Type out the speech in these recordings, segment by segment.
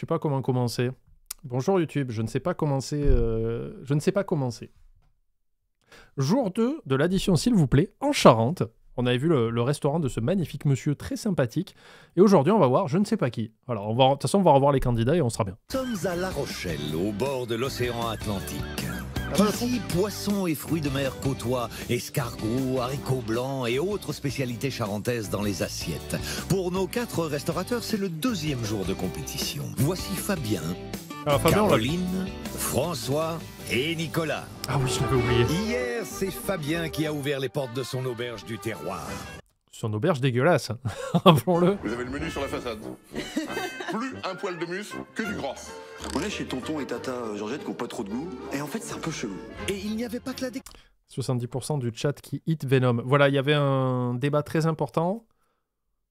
sais pas comment commencer. Bonjour YouTube, je ne sais pas commencer. Je ne sais pas commencer. Jour 2 de l'addition, s'il vous plaît, en Charente. On avait vu le restaurant de ce magnifique monsieur très sympathique. Et aujourd'hui, on va voir je ne sais pas qui. Alors, de toute façon, on va revoir les candidats et on sera bien. Nous sommes à La Rochelle, au bord de l'océan Atlantique. Ici, poissons et fruits de mer côtoient, escargots, haricots blancs et autres spécialités charentaises dans les assiettes. Pour nos 4 restaurateurs, c'est le 2e jour de compétition. Voici Fabien, Alors, Fabien, Caroline, François et Nicolas. Ah oui, je l'avais oublié. Hier, c'est Fabien qui a ouvert les portes de son auberge du terroir. Son auberge dégueulasse, rappelons-le. Vous avez le menu sur la façade. Plus un poil de muscle que du gras. On est chez Tonton et Tata Georgette qui n'ont pas trop de goût. Et en fait, c'est un peu chelou. Et il n'y avait pas que la 70% du chat qui hit Venom. Voilà, il y avait un débat très important.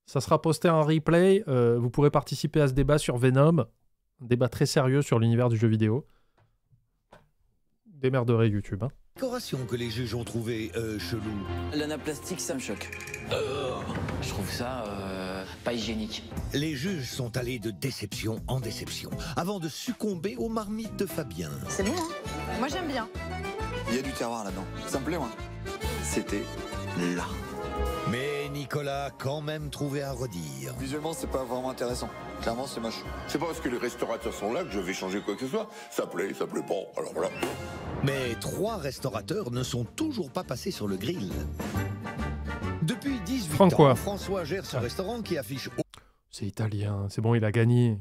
Ça sera posté en replay. Vous pourrez participer à ce débat sur Venom. Un débat très sérieux sur l'univers du jeu vidéo. Démerderez YouTube. Hein. décoration que les juges ont trouvé chelou. L'anaplastique, ça me choque. Je trouve ça pas hygiénique. Les juges sont allés de déception en déception avant de succomber aux marmites de Fabien. C'est bon, hein? Moi j'aime bien. Il y a du terroir là-dedans. Ça me plaît, moi. C'était là. Mais Nicolas a quand même trouvé à redire. Visuellement, c'est pas vraiment intéressant. Clairement, c'est moche. C'est pas parce que les restaurateurs sont là que je vais changer quoi que ce soit. Ça plaît pas. Alors voilà. Mais 3 restaurateurs ne sont toujours pas passés sur le grill. Depuis 18 ans, François gère ce restaurant qui affiche c'est italien, c'est bon, il a gagné.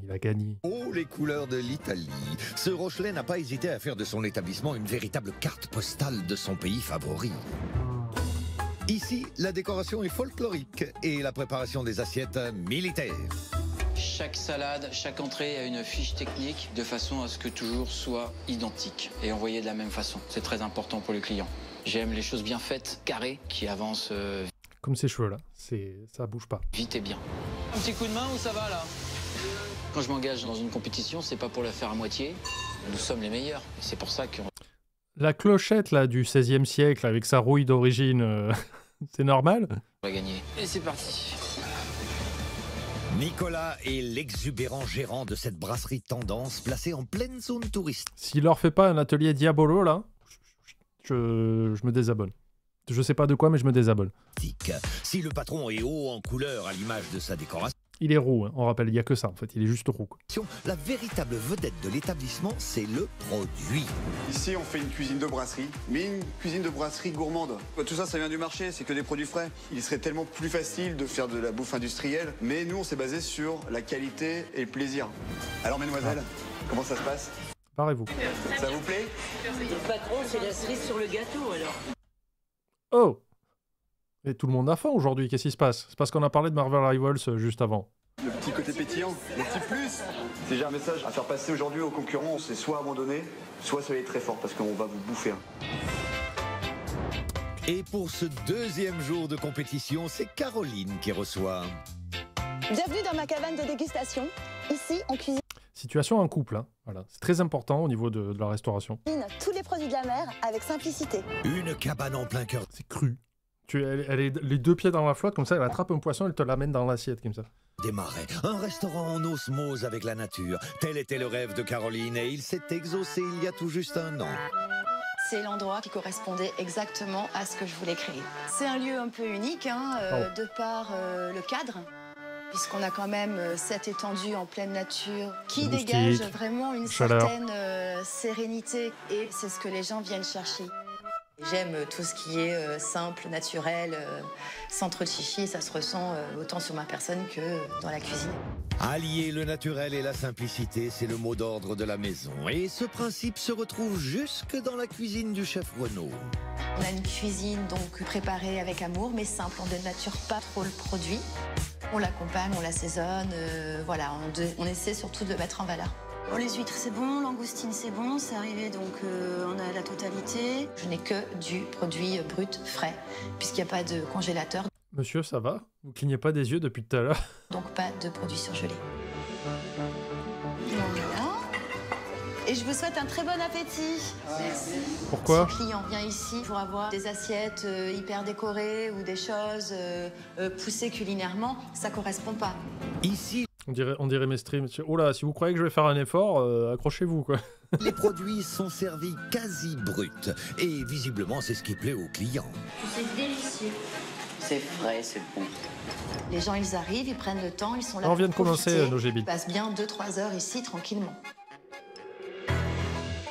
haut les couleurs de l'Italie. Ce Rochelais n'a pas hésité à faire de son établissement une véritable carte postale de son pays favori. Ici, la décoration est folklorique et la préparation des assiettes militaires. Chaque salade, chaque entrée a une fiche technique de façon à ce que toujours soit identique et envoyé de la même façon. C'est très important pour le client. J'aime les choses bien faites, carrées, qui avancent comme ses cheveux là, ça bouge pas. Vite et bien. Un petit coup de main où ça va là? Quand je m'engage dans une compétition, c'est pas pour la faire à moitié. Nous sommes les meilleurs. C'est pour ça qu'on... La clochette là du XVIe siècle avec sa rouille d'origine, c'est normal? On va gagner. Et c'est parti. Nicolas est l'exubérant gérant de cette brasserie tendance placée en pleine zone touriste. S'il leur fait pas un atelier Diabolo là, je me désabonne. Je sais pas de quoi, mais je me désabonne. Si le patron est haut en couleur à l'image de sa décoration, il est roux, hein. On rappelle, il y a que ça en fait, il est juste roux. Quoi. La véritable vedette de l'établissement, c'est le produit. Ici, on fait une cuisine de brasserie, mais une cuisine de brasserie gourmande. Tout ça, ça vient du marché, c'est que des produits frais. Il serait tellement plus facile de faire de la bouffe industrielle, mais nous, on s'est basé sur la qualité et le plaisir. Alors, mesdemoiselles, comment ça se passe? Parlez-vous. Ça vous plaît? Le patron, c'est la cerise sur le gâteau, alors. Oh! Et tout le monde a faim aujourd'hui, qu'est-ce qui se passe? C'est parce qu'on a parlé de Marvel Rivals juste avant. Le petit côté pétillant, le petit plus. Si j'ai un message à faire passer aujourd'hui aux concurrents, c'est soit abandonner, soit soyez très fort parce qu'on va vous bouffer. Et pour ce 2e jour de compétition, c'est Caroline qui reçoit. Bienvenue dans ma cabane de dégustation. Ici, on cuisine Situation en couple, hein. Voilà. C'est très important au niveau de la restauration. tous les produits de la mer avec simplicité. Une cabane en plein cœur. C'est cru. Elle est les 2 pieds dans la flotte, comme ça, elle attrape un poisson, elle te l'amène dans l'assiette, comme ça. Des marais, un restaurant en osmose avec la nature. Tel était le rêve de Caroline et il s'est exaucé il y a tout juste 1 an. C'est l'endroit qui correspondait exactement à ce que je voulais créer. C'est un lieu un peu unique, hein, de par le cadre, puisqu'on a quand même cette étendue en pleine nature qui dégage vraiment une certaine sérénité. Et c'est ce que les gens viennent chercher. J'aime tout ce qui est simple, naturel, sans trop de chichi. Ça se ressent autant sur ma personne que dans la cuisine. Allier le naturel et la simplicité, c'est le mot d'ordre de la maison. Et ce principe se retrouve jusque dans la cuisine du chef Renaud. On a une cuisine donc préparée avec amour, mais simple. On ne dénature pas trop le produit. On l'accompagne, on l'assaisonne. Voilà, on essaie surtout de le mettre en valeur. Bon, les huîtres, c'est bon. Langoustine, c'est bon. C'est arrivé, donc on a la totalité. Je n'ai que du produit brut, frais, puisqu'il n'y a pas de congélateur. Monsieur, ça va? Vous clignez pas des yeux depuis tout à l'heure? Donc pas de produits surgelés. Voilà. Et je vous souhaite un très bon appétit. Merci. Pourquoi? Si le client vient ici pour avoir des assiettes hyper décorées ou des choses poussées culinairement, ça correspond pas. Ici, On dirait mes streams. Oh là, si vous croyez que je vais faire un effort, accrochez-vous, quoi. Les produits sont servis quasi bruts. Et visiblement, c'est ce qui plaît aux clients. C'est délicieux. C'est frais, c'est bon. Les gens, ils arrivent, ils prennent le temps, ils sont là. On vient de pour commencer profiter. nos GB. Ils passent bien 2-3 heures ici, tranquillement.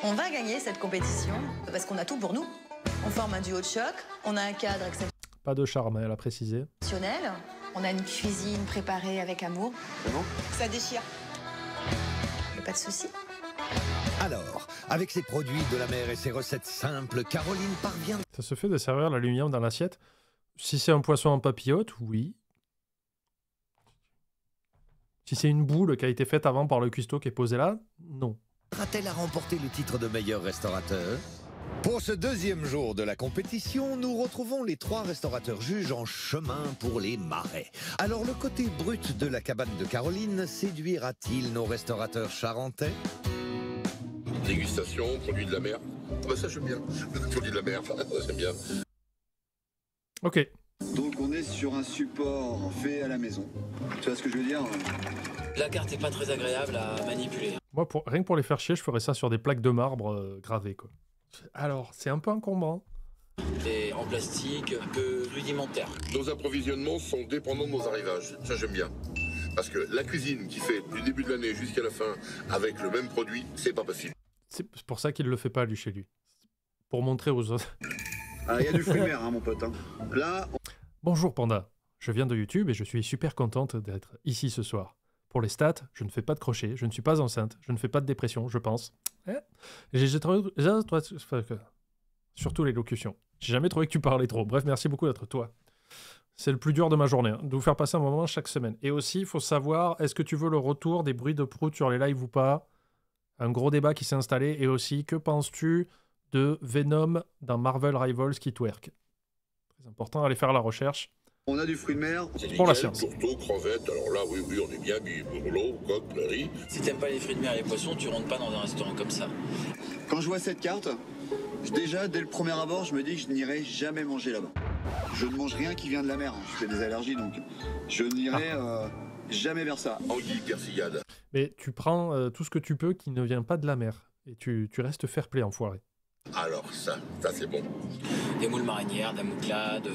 On va gagner cette compétition parce qu'on a tout pour nous. On forme un duo de choc, on a un cadre Pas de charme, elle a précisé. exceptionnel, on a une cuisine préparée avec amour. C'est bon ? Ça déchire. Pas de souci. Alors, avec ses produits de la mer et ses recettes simples, Caroline parvient... Ça se fait de servir l'aluminium dans l'assiette? Si c'est un poisson en papillote, oui. Si c'est une boule qui a été faite avant par le cuistot qui est posé là, non. A-t-elle à remporter le titre de meilleur restaurateur? Pour ce deuxième jour de la compétition, nous retrouvons les 3 restaurateurs juges en chemin pour les marais. Alors le côté brut de la cabane de Caroline séduira-t-il nos restaurateurs charentais? Dégustation, produits de la mer. Ah bah ça j'aime bien. Produits de la mer, ça j'aime bien. Ok. Donc on est sur un support fait à la maison. Tu vois ce que je veux dire? La carte n'est pas très agréable à manipuler. Moi, rien que pour les faire chier, je ferais ça sur des plaques de marbre gravées, quoi. Alors, c'est un peu encombrant. Et en plastique, un peu rudimentaire. Nos approvisionnements sont dépendants de nos arrivages. Ça j'aime bien. Parce que la cuisine qui fait du début de l'année jusqu'à la fin avec le même produit, c'est pas possible. C'est pour ça qu'il le fait pas, lui, chez lui. Pour montrer aux autres. Ah, il y a du fruit de mer, hein, mon pote. Hein. Là, Bonjour, Panda. Je viens de YouTube et je suis super contente d'être ici ce soir. Pour les stats, je ne fais pas de crochet, je ne suis pas enceinte, je ne fais pas de dépression, je pense. Surtout l'élocution. J'ai jamais trouvé que tu parlais trop. Bref, merci beaucoup d'être toi. C'est le plus dur de ma journée, hein, de vous faire passer un moment chaque semaine. Et aussi, il faut savoir, est-ce que tu veux le retour des bruits de prout sur les lives ou pas? Un gros débat qui s'est installé. Et aussi, que penses-tu de Venom dans Marvel Rivals qui twerk? Très important, allez faire la recherche. on a du fruit de mer. Pour la science. Tourteau, crevettes, alors là, oui, on est bien, bourreau, coq, le riz. Si t'aimes pas les fruits de mer et les poissons, tu rentres pas dans un restaurant comme ça. Quand je vois cette carte, déjà, dès le premier abord, je me dis que je n'irai jamais manger là-bas. Je ne mange rien qui vient de la mer. Je fais des allergies, donc je n'irai jamais vers ça. Anguille, persillade. Mais tu prends tout ce que tu peux qui ne vient pas de la mer. Et tu restes fair play, enfoiré. Alors ça c'est bon. Des moules marinières, de la mouclade,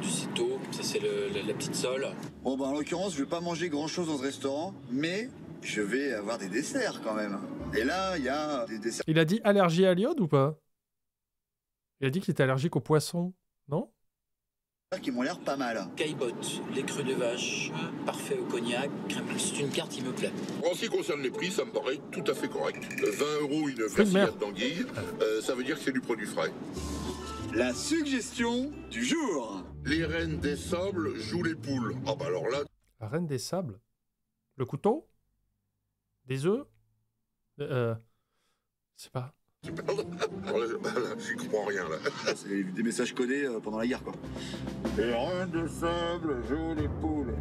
du céto, ça c'est la petite sole. Bon, bah en l'occurrence, je vais pas manger grand-chose dans ce restaurant, mais je vais avoir des desserts quand même. Et là, il y a des desserts Il a dit allergie à l'iode ou pas? Il a dit qu'il était allergique aux poissons, non? qui m'ont l'air pas mal. Caillebotte, les crus de vache, parfait au cognac, crème. C'est une carte qui me plaît. En ce qui concerne les prix, ça me paraît tout à fait correct. 20 € une Fruits de mer. persillade d'anguille, ça veut dire que c'est du produit frais. La suggestion du jour. Les reines des sables jouent les poules. Ah bah alors là, La reine des sables? Le couteau? Des œufs? Je sais pas. alors là, j'y comprends rien là. C'est des messages codés pendant la guerre, quoi. Les reines des sables jouent les poules.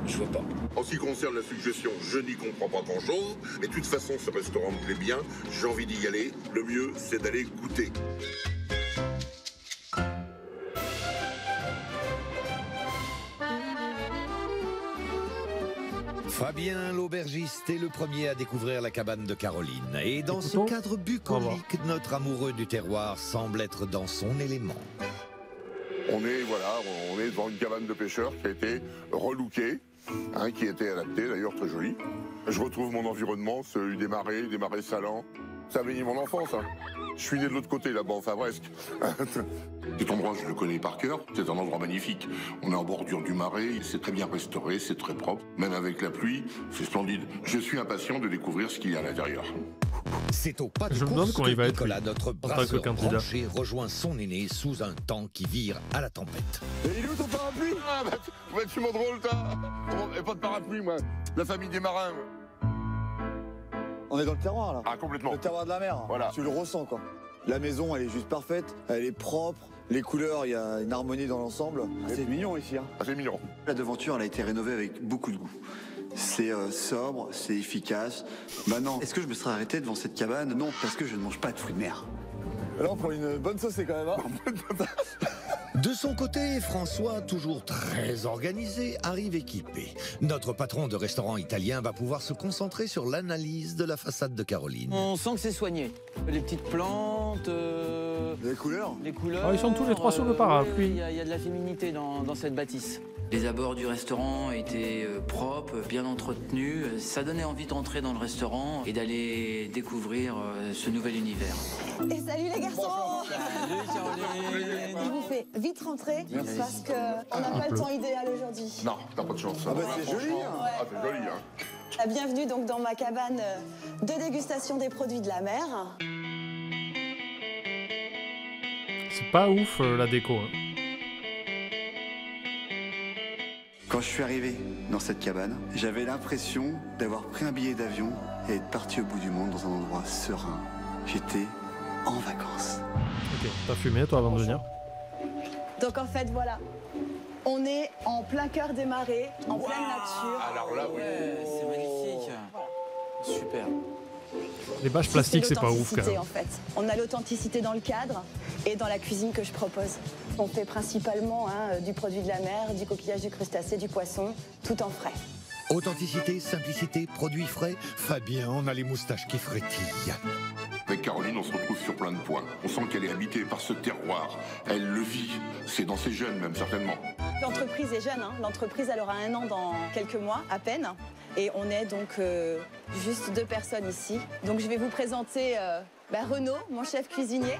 Je vois pas. En ce qui concerne la suggestion, je n'y comprends pas grand-chose. Mais de toute façon, ce restaurant me plaît bien. J'ai envie d'y aller. Le mieux, c'est d'aller goûter. Fabien l'aubergiste est le premier à découvrir la cabane de Caroline. Et dans ce Écoutons. cadre bucolique, notre amoureux du terroir semble être dans son élément. On est devant une cabane de pêcheurs qui a été relookée, qui a été adaptée, d'ailleurs très jolie. Je retrouve mon environnement, celui des marais salants. Ça a béni mon enfance. Je suis né de l'autre côté là-bas, enfin presque. Cet endroit, je le connais par cœur. C'est un endroit magnifique. On est en bordure du marais, c'est très bien restauré, c'est très propre. Même avec la pluie, c'est splendide. Je suis impatient de découvrir ce qu'il y a à l'intérieur. C'est au pas de Je me demande course comment il va que être, Nicolas, lui, notre en tant que brasseur candidat. branché, rejoint son aîné sous un temps qui vire à la tempête. Et il est où ton parapluie? Tu m'en drôle, toi. Et pas de parapluie, moi. La famille des marins. moi. On est dans le terroir, là. Ah, complètement. Le terroir de la mer. Voilà. Tu le ressens, quoi. La maison, elle est juste parfaite. Elle est propre. Les couleurs, il y a une harmonie dans l'ensemble. C'est mignon ici, hein. Ah, c'est mignon. La devanture, elle a été rénovée avec beaucoup de goût. C'est sobre, c'est efficace. Maintenant, est-ce que je me serais arrêté devant cette cabane? Non, parce que je ne mange pas de fruits de mer. Là, on prend une bonne sauce, quand même, hein. De son côté, François, toujours très organisé, arrive équipé. Notre patron de restaurant italien va pouvoir se concentrer sur l'analyse de la façade de Caroline. On sent que c'est soigné. Les petites plantes, Les couleurs. les couleurs... Ah, ils sont tous les trois sous le parapluie. Il y a de la féminité dans cette bâtisse. Les abords du restaurant étaient propres, bien entretenus. Ça donnait envie d'entrer dans le restaurant et d'aller découvrir ce nouvel univers. Et salut les garçons. Salut Caroline. Je vous fais vite rentrer parce qu'on n'a pas le temps idéal aujourd'hui. Non, t'as pas de chance. Ah bah c'est joli, hein. Ah, c'est joli, hein. Bienvenue donc dans ma cabane de dégustation des produits de la mer. C'est pas ouf la déco. Hein. Quand je suis arrivé dans cette cabane, j'avais l'impression d'avoir pris un billet d'avion et être parti au bout du monde dans un endroit serein. J'étais en vacances. Ok, t'as fumé toi avant de venir. Donc en fait voilà, on est en plein cœur des marais, en pleine nature. Alors là, oui. Ouais, c'est magnifique. Super. Les bâches plastiques, c'est pas ouf quand l'authenticité, même. en fait. On a l'authenticité dans le cadre et dans la cuisine que je propose. On fait principalement du produit de la mer, du coquillage, du crustacé, du poisson, tout en frais. Authenticité, simplicité, produits frais. Fabien, on a les moustaches qui frétillent. Avec Caroline, on se retrouve sur plein de points. On sent qu'elle est habitée par ce terroir. Elle le vit. C'est dans ses gènes même, certainement. L'entreprise est jeune, hein. L'entreprise elle aura 1 an dans quelques mois à peine. Et on est donc juste 2 personnes ici. Donc je vais vous présenter Renaud, mon chef cuisinier.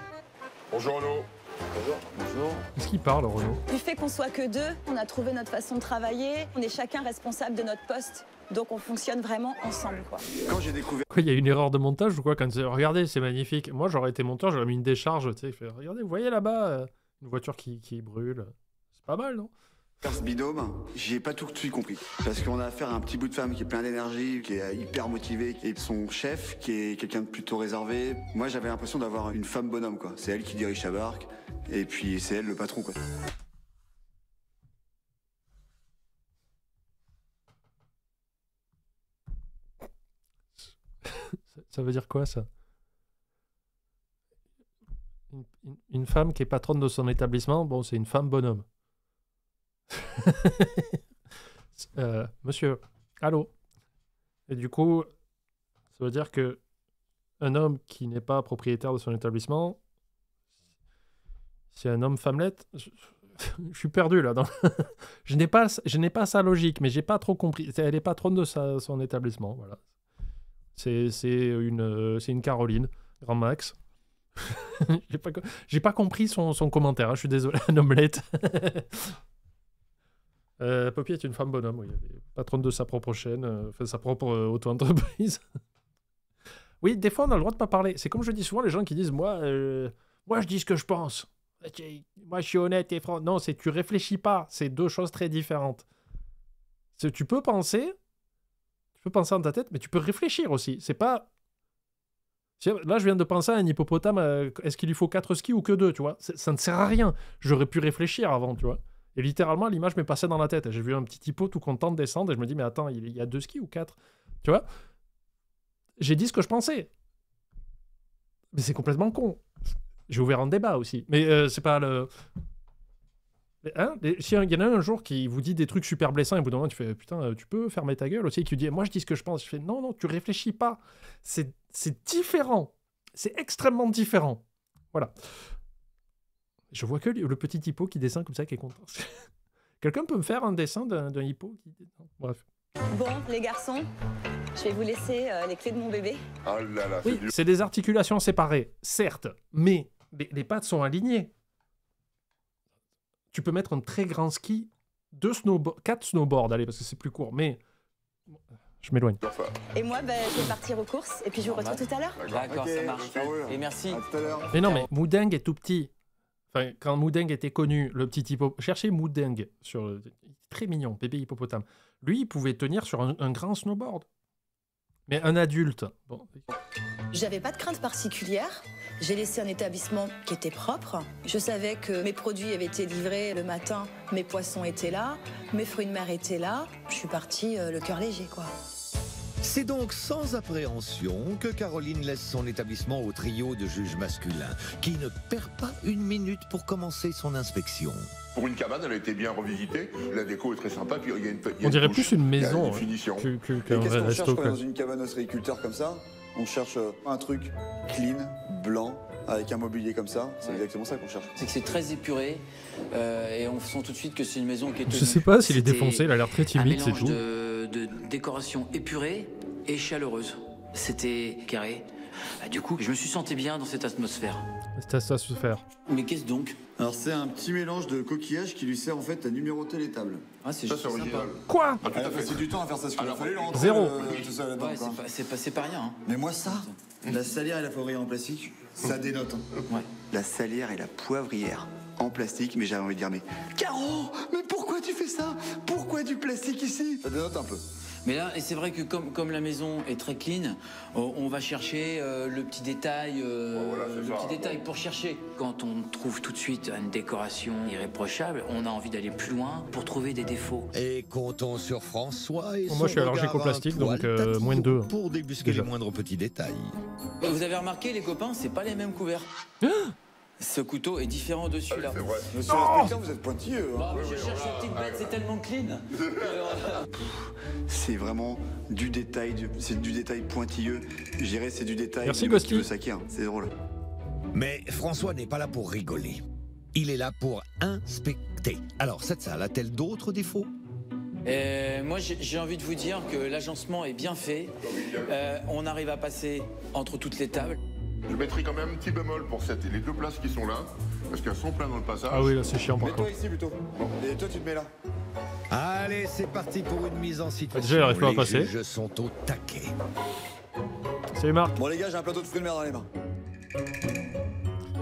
Bonjour Renaud. Bonjour. Est-ce qu'il parle, Renaud? Du fait qu'on soit que 2, on a trouvé notre façon de travailler. On est chacun responsable de notre poste. Donc on fonctionne vraiment ensemble, quoi. Quand j'ai découvert Quoi, il y a une erreur de montage ou quoi quand regardez, c'est magnifique. Moi, j'aurais été monteur, j'aurais mis une décharge, tu sais. Fait, regardez, vous voyez là-bas, une voiture qui brûle. C'est pas mal, non? ce binôme, j'ai pas tout de suite compris. Parce qu'on a affaire à un petit bout de femme qui est plein d'énergie, qui est hyper motivé, et son chef, qui est quelqu'un de plutôt réservé. Moi, j'avais l'impression d'avoir une femme bonhomme, quoi. C'est elle qui dirige sa barque, et puis c'est elle le patron, quoi. Ça veut dire quoi, ça? Une femme qui est patronne de son établissement, bon, c'est une femme bonhomme. Monsieur, allô? Et du coup, ça veut dire que un homme qui n'est pas propriétaire de son établissement, c'est un homme femmelette. Je suis perdu là. Je n'ai pas sa logique, mais j'ai pas trop compris. Elle est patronne de son établissement, voilà. C'est une Caroline, grand max. J'ai pas compris son commentaire, hein, je suis désolé, un omelette. Poppy est une femme bonhomme, oui, elle est patronne de sa propre chaîne, fait sa propre auto-entreprise. Oui, des fois on a le droit de pas parler. C'est comme je dis souvent, les gens qui disent moi je dis ce que je pense. Moi je suis honnête et franc. Non, tu réfléchis pas, c'est 2 choses très différentes. Tu peux penser dans ta tête, mais tu peux réfléchir aussi. C'est pas... Là, je viens de penser à un hippopotame, est-ce qu'il lui faut 4 skis ou que 2, tu vois? Ça ne sert à rien. J'aurais pu réfléchir avant, tu vois. Et littéralement, l'image m'est passée dans la tête. J'ai vu un petit hippo tout content de descendre et je me dis, mais attends, il y a 2 skis ou 4? Tu vois? J'ai dit ce que je pensais. Mais c'est complètement con. J'ai ouvert un débat aussi. Mais c'est pas le... Hein, s'il y en a un jour qui vous dit des trucs super blessants et au bout d'un moment tu fais putain tu peux fermer ta gueule aussi, et qui dit moi je dis ce que je pense, je fais non tu réfléchis pas, c'est différent, c'est extrêmement différent, voilà. Je vois que le petit hippo qui descend comme ça qui est content. Quelqu'un peut me faire un dessin d'un hippo qui... Bref. Bon les garçons, je vais vous laisser les clés de mon bébé. Ah là là, Oui, c'est des articulations séparées, certes, mais les pattes sont alignées. Tu peux mettre un très grand ski, 4 snowboards, allez, parce que c'est plus court, mais je m'éloigne. Et moi, je vais partir aux courses et puis je vous retrouve tout à l'heure. D'accord, Ok, ça marche. ça roule. Et merci. À tout à l'heure. Mais non, mais Moudeng est tout petit. Enfin, quand Moudeng était connu, le petit hippopotame... Cherchez Moudeng, très mignon, bébé hippopotame. Lui, il pouvait tenir sur un grand snowboard. Mais un adulte... Bon. J'avais pas de crainte particulière. J'ai laissé un établissement qui était propre. Je savais que mes produits avaient été livrés le matin, mes poissons étaient là, mes fruits de mer étaient là. Je suis partie le cœur léger, quoi. C'est donc sans appréhension que Caroline laisse son établissement au trio de juges masculins, qui ne perd pas une minute pour commencer son inspection. Pour une cabane, elle a été bien revisitée. La déco est très sympa. Puis il y a On dirait plus une maison une finition. qu'un Qu'est-ce vrai qu'on cherche resto. quand on est dans une cabane ostréiculteur comme ça? On cherche un truc clean, blanc, avec un mobilier comme ça. C'est exactement ça qu'on cherche. C'est que c'est très épuré et on sent tout de suite que c'est une maison qui est tenue. Je sais pas s'il est C'était défoncé, il a l'air très timide, c'est un mélange tout. de décoration épurée et chaleureuse. C'était carré. Du coup, je me suis senti bien dans cette atmosphère. C'est à ça se faire. Mais qu'est-ce donc? Alors c'est un petit mélange de coquillages qui lui sert en fait à numéroter les tables. Ah, c'est Ça, juste c'est sympa. original. Quoi? Ah, tout à Elle a fait. passé du temps à faire ça, parce qu'il a fallu le rentrer, Zéro. tout ça là-dedans. Ouais, quoi. c'est pas rien. Hein. Mais moi ça, la salière et la poivrière en plastique, ça dénote. Hein. Ouais. La salière et la poivrière en plastique, mais j'avais envie de dire, mais Caro, mais pourquoi tu fais ça? Pourquoi du plastique ici? Ça dénote un peu. Mais là, et c'est vrai que comme la maison est très clean, on va chercher le petit détail, voilà, c'est le ça. petit détail pour chercher. Quand on trouve tout de suite une décoration irréprochable, on a envie d'aller plus loin pour trouver des défauts. Et comptons sur François et Moi, son je suis allergique regard au plastique, un poil donc, tatillon moins de 2. pour débusquer Déjà. les moindres petits détails. Et vous avez remarqué, les copains, c'est pas les mêmes couverts. Ce couteau est différent de celui-là. C'est vrai. Monsieur l'inspecteur, vous êtes pointilleux. Hein. Bah, je cherche une petite bête, c'est tellement clean. C'est vraiment du détail, c'est du détail pointilleux. Je dirais c'est du détail Merci, du mec qui Ghosty. veut saquer, hein. C'est drôle. Mais François n'est pas là pour rigoler. Il est là pour inspecter. Alors, cette salle a-t-elle d'autres défauts? Moi, j'ai envie de vous dire que l'agencement est bien fait. On arrive à passer entre toutes les tables. Je mettrai quand même un petit bémol pour les deux places qui sont là, parce qu'elles sont pleines dans le passage. Ah oui, là, c'est chiant par Mets-toi contre. ici plutôt. Et toi tu te mets là. Allez, c'est parti pour une mise en situation. Déjà, il arrive pas à Les passer. juges sont au taquet. Salut Marc. Bon les gars, j'ai un plateau de fruits de mer dans les mains.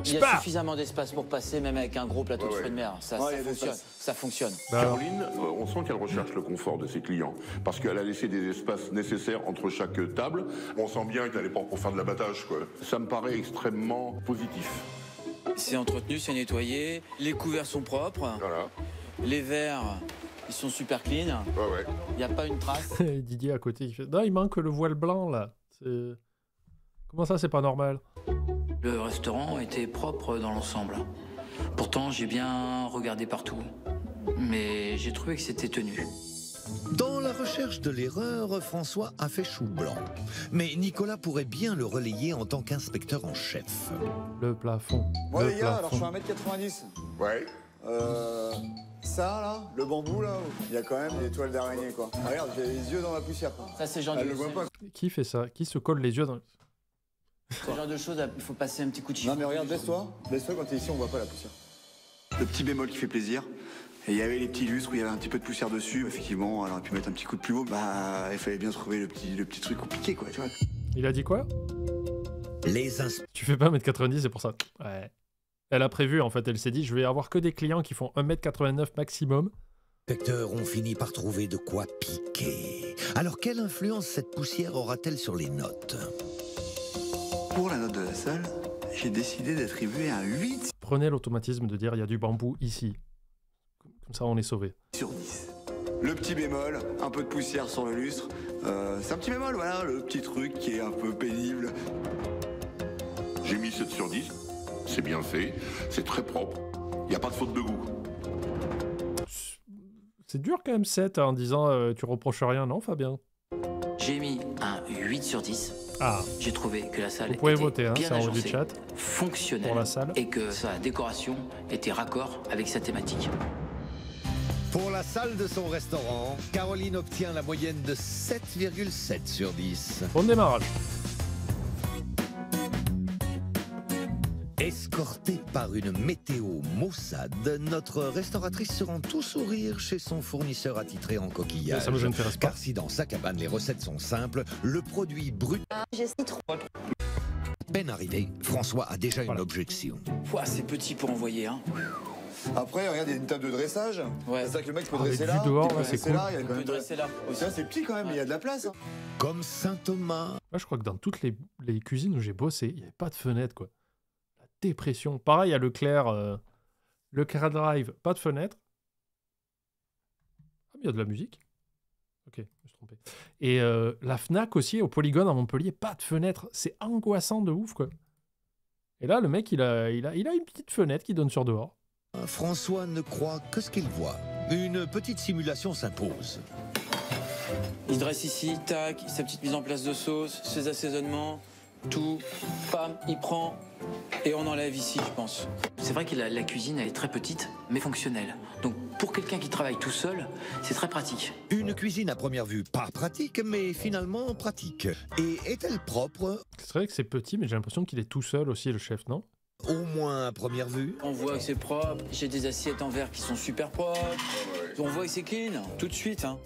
Il y a Spar suffisamment d'espace pour passer, même avec un gros plateau de Ouais, fruits de mer. Ça, Ouais, ça il y a de fonctionne. l'espace. Ça fonctionne. Bah, alors. Caroline, on sent qu'elle recherche le confort de ses clients, parce qu'elle a laissé des espaces nécessaires entre chaque table. On sent bien qu'elle n'est pas pour faire de l'abattage, quoi. Ça me paraît extrêmement positif. C'est entretenu, c'est nettoyé. Les couverts sont propres. Voilà. Les verres, ils sont super clean. Ouais, ouais. Il n'y a pas une trace. Et Didier à côté qui fait non, il manque le voile blanc là. Comment ça, c'est pas normal? Le restaurant était propre dans l'ensemble. Pourtant, j'ai bien regardé partout. Mais j'ai trouvé que c'était tenu. Dans la recherche de l'erreur, François a fait chou blanc. Mais Nicolas pourrait bien le relayer en tant qu'inspecteur en chef. Le plafond. Moi le les gars, alors je plafond. fais 1m90. Ouais. Ça là, le bambou là, il y a quand même des toiles d'araignée quoi. Ah, regarde, j'ai les yeux dans ma poussière. Quoi. Ça, c'est le genre, Elle le voit pas. Qui fait ça? Qui se colle les yeux dans... ce genre de choses, il faut passer un petit coup de chiffon. Non mais regarde, baisse-toi quand t'es ici, on voit pas la poussière. Le petit bémol qui fait plaisir. Et il y avait les petits lustres où il y avait un petit peu de poussière dessus. Effectivement, elle aurait pu mettre un petit coup de plumeau. Bah, il fallait bien trouver le petit truc compliqué quoi, tu vois. Il a dit quoi? Les Tu fais pas 1m90, c'est pour ça. Ouais. Elle a prévu, en fait, elle s'est dit, je vais avoir que des clients qui font 1m89 maximum. inspecteurs ont fini par trouver de quoi piquer. Alors, quelle influence cette poussière aura-t-elle sur les notes? Pour la note de la salle, j'ai décidé d'attribuer un 8 Prenez l'automatisme de dire, il y a du bambou ici. Comme ça, on est sauvé. sur 10. Le petit bémol, un peu de poussière sur le lustre. C'est un petit bémol, voilà, le petit truc qui est un peu pénible. J'ai mis 7 sur 10. C'est bien fait. C'est très propre. Il n'y a pas de faute de goût. C'est dur quand même 7 en disant, tu reproches rien, non, Fabien? J'ai mis un 8 sur 10. Ah, J'ai trouvé que la salle vous pouvez était voter, hein, bien c'est en haut du agencée, chat. fonctionnelle Pour la salle. et que sa décoration était raccord avec sa thématique. Pour la salle de son restaurant, Caroline obtient la moyenne de 7,7 sur 10. Bon démarrage. Escortée par une météo maussade, notre restauratrice se rend tout sourire chez son fournisseur attitré en coquillage. Ça me intéresse pas. Car si dans sa cabane les recettes sont simples, le produit brut J'ai citron. peine arrivé, François a déjà Voilà. une objection. Pouah, c'est petit pour envoyer, hein. Après, regarde, il y a une table de dressage. Ouais. C'est ça que le mec peut Ah, avec dresser vue là. dehors, il peut là, c'est dresser cool. là, il y a On quand peut même... dresser là aussi. Ça, c'est petit quand même, mais il y a de la place. Hein. Comme Saint Thomas, Moi, je crois que dans toutes les cuisines où j'ai bossé, il n'y avait pas de fenêtre, quoi. La dépression. Pareil à Leclerc Drive, pas de fenêtre. Ah, mais il y a de la musique. Ok, je me suis trompé. Et la Fnac aussi, au Polygone à Montpellier, pas de fenêtre. C'est angoissant de ouf, quoi. Et là, le mec, il a une petite fenêtre qui donne sur dehors. François ne croit que ce qu'il voit. Une petite simulation s'impose. Il dresse ici, tac, sa petite mise en place de sauce, ses assaisonnements, tout, pam, il prend et on enlève ici, je pense. C'est vrai que la cuisine, elle est très petite, mais fonctionnelle. Donc pour quelqu'un qui travaille tout seul, c'est très pratique. Une cuisine à première vue pas pratique, mais finalement pratique. Et est-elle propre? C'est vrai que c'est petit, mais j'ai l'impression qu'il est tout seul aussi, le chef, non? Au moins à première vue. On voit que c'est propre, j'ai des assiettes en verre qui sont super propres, on voit que c'est clean, tout de suite. Hein.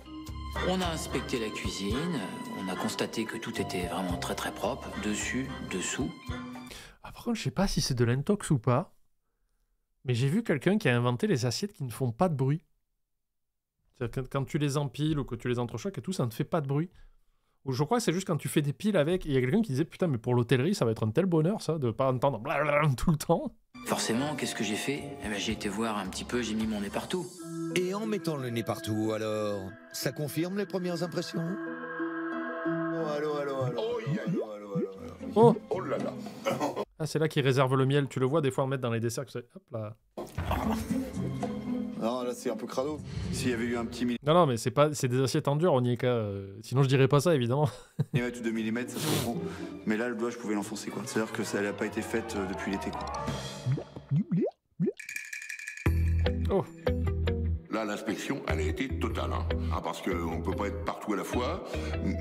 On a inspecté la cuisine, on a constaté que tout était vraiment très très propre, dessus, dessous. Ah, par contre, je sais pas si c'est de l'intox ou pas, mais j'ai vu quelqu'un qui a inventé les assiettes qui ne font pas de bruit. C'est-à-dire que quand tu les empiles ou que tu les entrechoques et tout, ça ne fait pas de bruit. Ou je crois que c'est juste quand tu fais des piles avec. Il y a quelqu'un qui disait putain, mais pour l'hôtellerie, ça va être un tel bonheur, ça, de pas entendre blablabla tout le temps. Forcément, qu'est-ce que j'ai fait? Eh ben, j'ai été voir un petit peu, j'ai mis mon nez partout. Et en mettant le nez partout, alors, ça confirme les premières impressions? Allô. Oh, Oh là là. ah, c'est là qu'ils réservent le miel. Tu le vois des fois en mettre dans les desserts. Hop là. Non, là c'est un peu crado. S'il y avait eu un petit Non, mais c'est des assiettes en dur, on y est qu'à. Sinon, je dirais pas ça, évidemment. millimètre ou 2 millimètres, ça se comprend. Mais là, le doigt, je pouvais l'enfoncer, quoi. C'est-à-dire que ça n'a pas été fait depuis l'été, quoi. Oh, Là, l'inspection, elle a été totale, hein. Ah, parce qu'on ne peut pas être partout à la fois.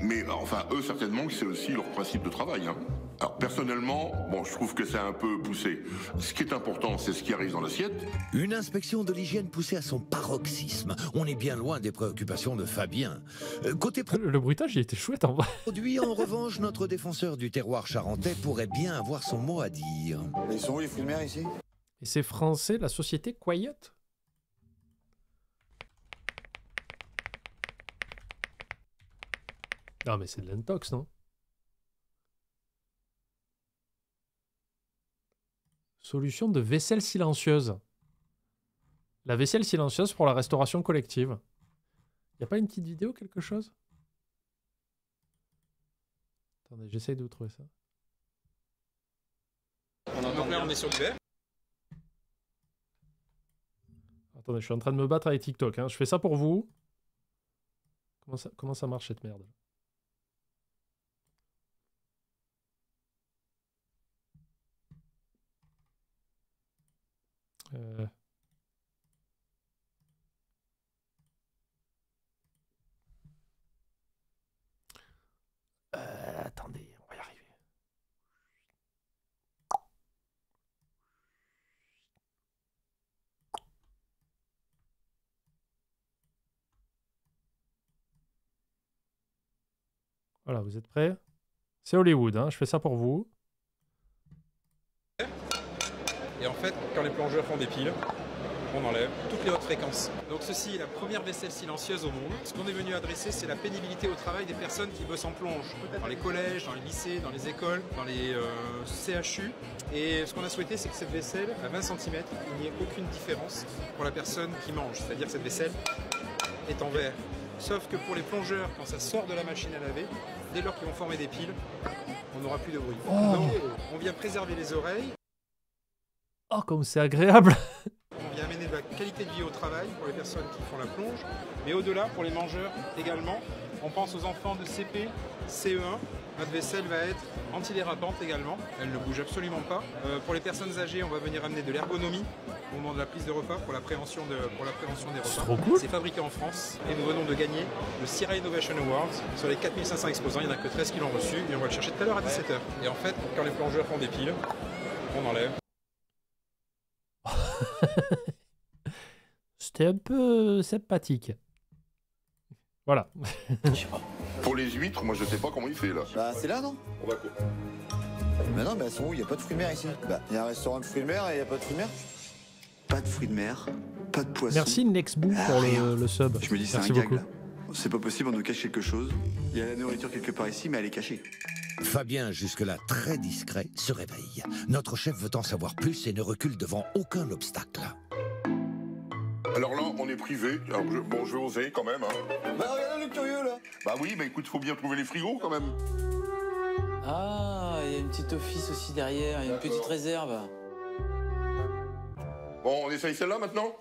Mais enfin, eux, certainement, que c'est aussi leur principe de travail, hein. Alors, personnellement, bon, je trouve que c'est un peu poussé. Ce qui est important, c'est ce qui arrive dans l'assiette. Une inspection de l'hygiène poussée à son paroxysme. On est bien loin des préoccupations de Fabien. Côté le bruitage, il était chouette en vrai. produit, en revanche, notre défenseur du terroir charentais pourrait bien avoir son mot à dire. Ils sont où les fruits de mer ici? Et c'est français, la société Quiet. Non, mais c'est de l'intox, non? Solution de vaisselle silencieuse. La vaisselle silencieuse pour la restauration collective. Y a pas une petite vidéo, quelque chose? Attendez, j'essaye de vous trouver ça. Donc là, on est sur du verre. Attendez, je suis en train de me battre avec TikTok, hein. Je fais ça pour vous. Comment ça marche cette merde? Attendez, on va y arriver. Voilà, vous êtes prêts? C'est Hollywood, hein, je fais ça pour vous. Et en fait, quand les plongeurs font des piles, on enlève toutes les hautes fréquences. Donc ceci est la première vaisselle silencieuse au monde. Ce qu'on est venu adresser, c'est la pénibilité au travail des personnes qui bossent en plonge. Dans les collèges, dans les lycées, dans les écoles, dans les CHU. Et ce qu'on a souhaité, c'est que cette vaisselle, à 20 cm, il n'y ait aucune différence pour la personne qui mange. C'est-à-dire que cette vaisselle est en verre. Sauf que pour les plongeurs, quand ça sort de la machine à laver, dès lors qu'ils vont former des piles, on n'aura plus de bruit. Donc, on vient préserver les oreilles. Oh, comme c'est agréable! On vient amener de la qualité de vie au travail pour les personnes qui font la plonge, mais au-delà, pour les mangeurs également. On pense aux enfants de CP, CE1. Notre vaisselle va être antidérapante également, elle ne bouge absolument pas. Pour les personnes âgées, on va venir amener de l'ergonomie au moment de la prise de repas pour la prévention des repas. C'est trop cool. C'est fabriqué en France et nous venons de gagner le Sierra Innovation Awards. Sur les 4500 exposants, il n'y en a que 13 qui l'ont reçu et on va le chercher tout à l'heure à 17h. Et en fait, quand les plongeurs font des piles, on enlève. C'était un peu sympathique. Voilà. Pour les huîtres, moi, je sais pas comment il fait, là. Bah, c'est là, non? On va Mais non, mais elles sont où? Il n'y a pas de fruits de mer ici. Bah, il y a un restaurant de fruits de mer et il n'y a pas de fruits de mer? Pas de fruits de mer, pas de poisson. Merci Nexboo pour le sub. Je me dis, c'est Merci un gag, beaucoup. là. C'est pas possible, on nous cache quelque chose. Il y a la nourriture quelque part ici, mais elle est cachée. Fabien, jusque-là très discret, se réveille. Notre chef veut en savoir plus et ne recule devant aucun obstacle. Alors là, on est privé. Alors, bon, je vais oser quand même. Hein. Bah regardez le curieux là. Bah oui, mais écoute, faut bien trouver les frigos quand même. Ah, il y a une petite office aussi derrière, il y a une petite réserve. Bon, on essaye celle-là maintenant?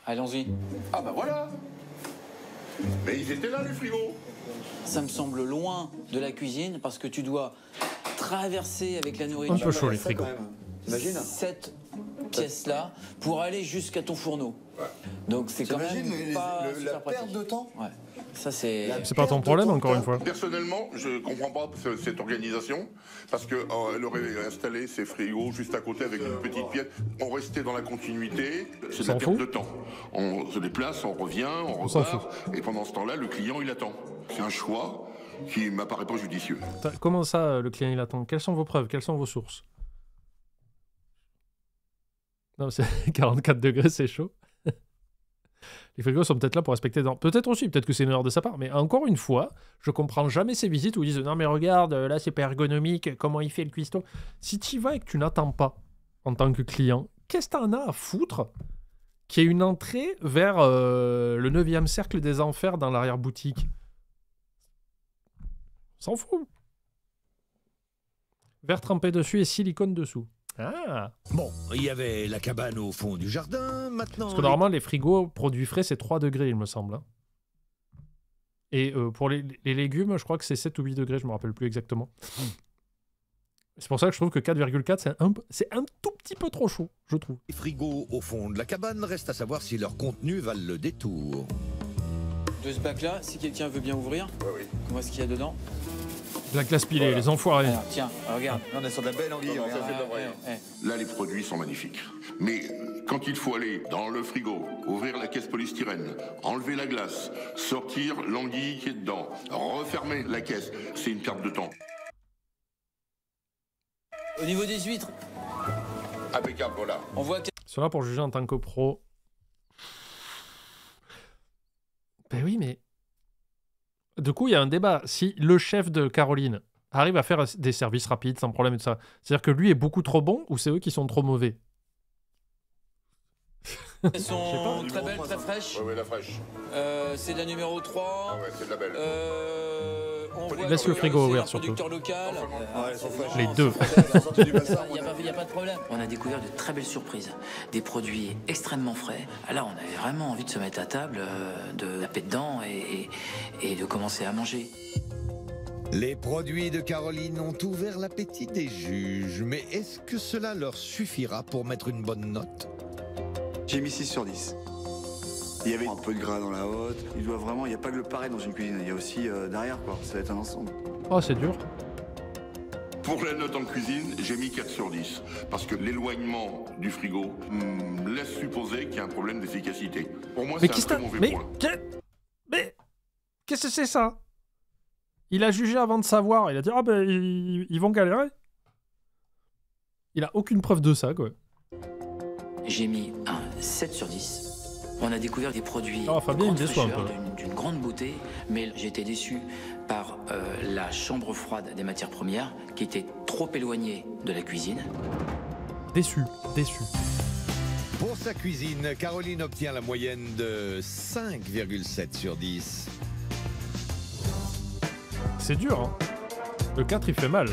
Allons-y. Ah bah voilà. Mais ils étaient là, les frigos. Ça me semble loin de la cuisine parce que tu dois traverser avec la nourriture. Un peu chaud les frigos. T'imagines? Cette pièce-là pour aller jusqu'à ton fourneau. Ouais. Donc c'est quand même pas la perte de temps. Ouais. Ça c'est. C'est pas ton problème encore une fois. Personnellement, je comprends pas cette organisation parce que elle aurait installé ses frigos juste à côté avec une petite pièce. On restait dans la continuité. C'est de la perte de temps. On se déplace, on revient, on repart, et pendant ce temps-là, le client il attend. C'est un choix qui m'apparaît pas judicieux. Comment ça, le client il attend? Quelles sont vos preuves? Quelles sont vos sources? Non, c'est 44 degrés, c'est chaud. Les frigos sont peut-être là pour respecter... Peut-être aussi, peut-être que c'est une erreur de sa part, mais encore une fois, je comprends jamais ces visites où ils disent « Non mais regarde, là c'est pas ergonomique, comment il fait le cuistot ?» Si tu y vas et que tu n'attends pas en tant que client, qu'est-ce que t'en as à foutre qu'il y ait une entrée vers le 9e cercle des enfers dans l'arrière-boutique? S'en fout. Verre trempé dessus et silicone dessous. Ah. Bon, il y avait la cabane au fond du jardin, maintenant... Parce que normalement, les frigos, produits frais, c'est 3 degrés, il me semble. Hein. Et pour les légumes, je crois que c'est 7 ou 8 degrés, je me rappelle plus exactement. C'est pour ça que je trouve que 4,4, c'est un tout petit peu trop chaud, je trouve. Les frigos au fond de la cabane, reste à savoir si leur contenu valent le détour. De ce bac-là, si quelqu'un veut bien ouvrir, comment est-ce qu'il y a dedans? De la glace pilée, les enfoirés. Alors, tiens, regarde. On est sur de la belle anguille. Là, les produits sont magnifiques. Mais quand il faut aller dans le frigo, ouvrir la caisse polystyrène, enlever la glace, sortir l'anguille qui est dedans, refermer la caisse, c'est une perte de temps. Au niveau des huîtres, Impeccable, voilà. on voit que... Cela pour juger en tant que pro. Ben oui, mais... Du coup, il y a un débat. Si le chef de Caroline arrive à faire des services rapides sans problème et tout ça, c'est-à-dire que lui est beaucoup trop bon ou c'est eux qui sont trop mauvais? Elles sont très belles, très fraîches. Oui, la fraîche. C'est de la numéro 3. Ouais, c'est de la belle. On voit laisse le frigo ouvert surtout. Local. Les deux. Il n'y a pas de problème. On a découvert de très belles surprises. Des produits extrêmement frais. Là, on avait vraiment envie de se mettre à table, de taper dedans et de commencer à manger. Les produits de Caroline ont ouvert l'appétit des juges, mais est-ce que cela leur suffira pour mettre une bonne note? J'ai mis 6 sur 10. Il y avait un peu de gras dans la hotte. Il doit vraiment, il n'y a pas que le pareil dans une cuisine, il y a aussi derrière quoi. Ça va être un ensemble. Oh, c'est dur. Pour la note en cuisine, j'ai mis 4 sur 10. Parce que l'éloignement du frigo laisse supposer qu'il y a un problème d'efficacité. Pour moi, c'est un très mauvais point. Mais qu'est-ce que c'est ça? Il a jugé avant de savoir. Il a dit, ah ben, ils vont galérer. Il a aucune preuve de ça, quoi. J'ai mis un 7 sur 10. On a découvert des produits d'une grande beauté, mais j'ai été déçu par la chambre froide des matières premières, qui était trop éloignée de la cuisine. Déçu, déçu. Pour sa cuisine, Caroline obtient la moyenne de 5,7 sur 10. C'est dur, hein. Le 4, il fait mal.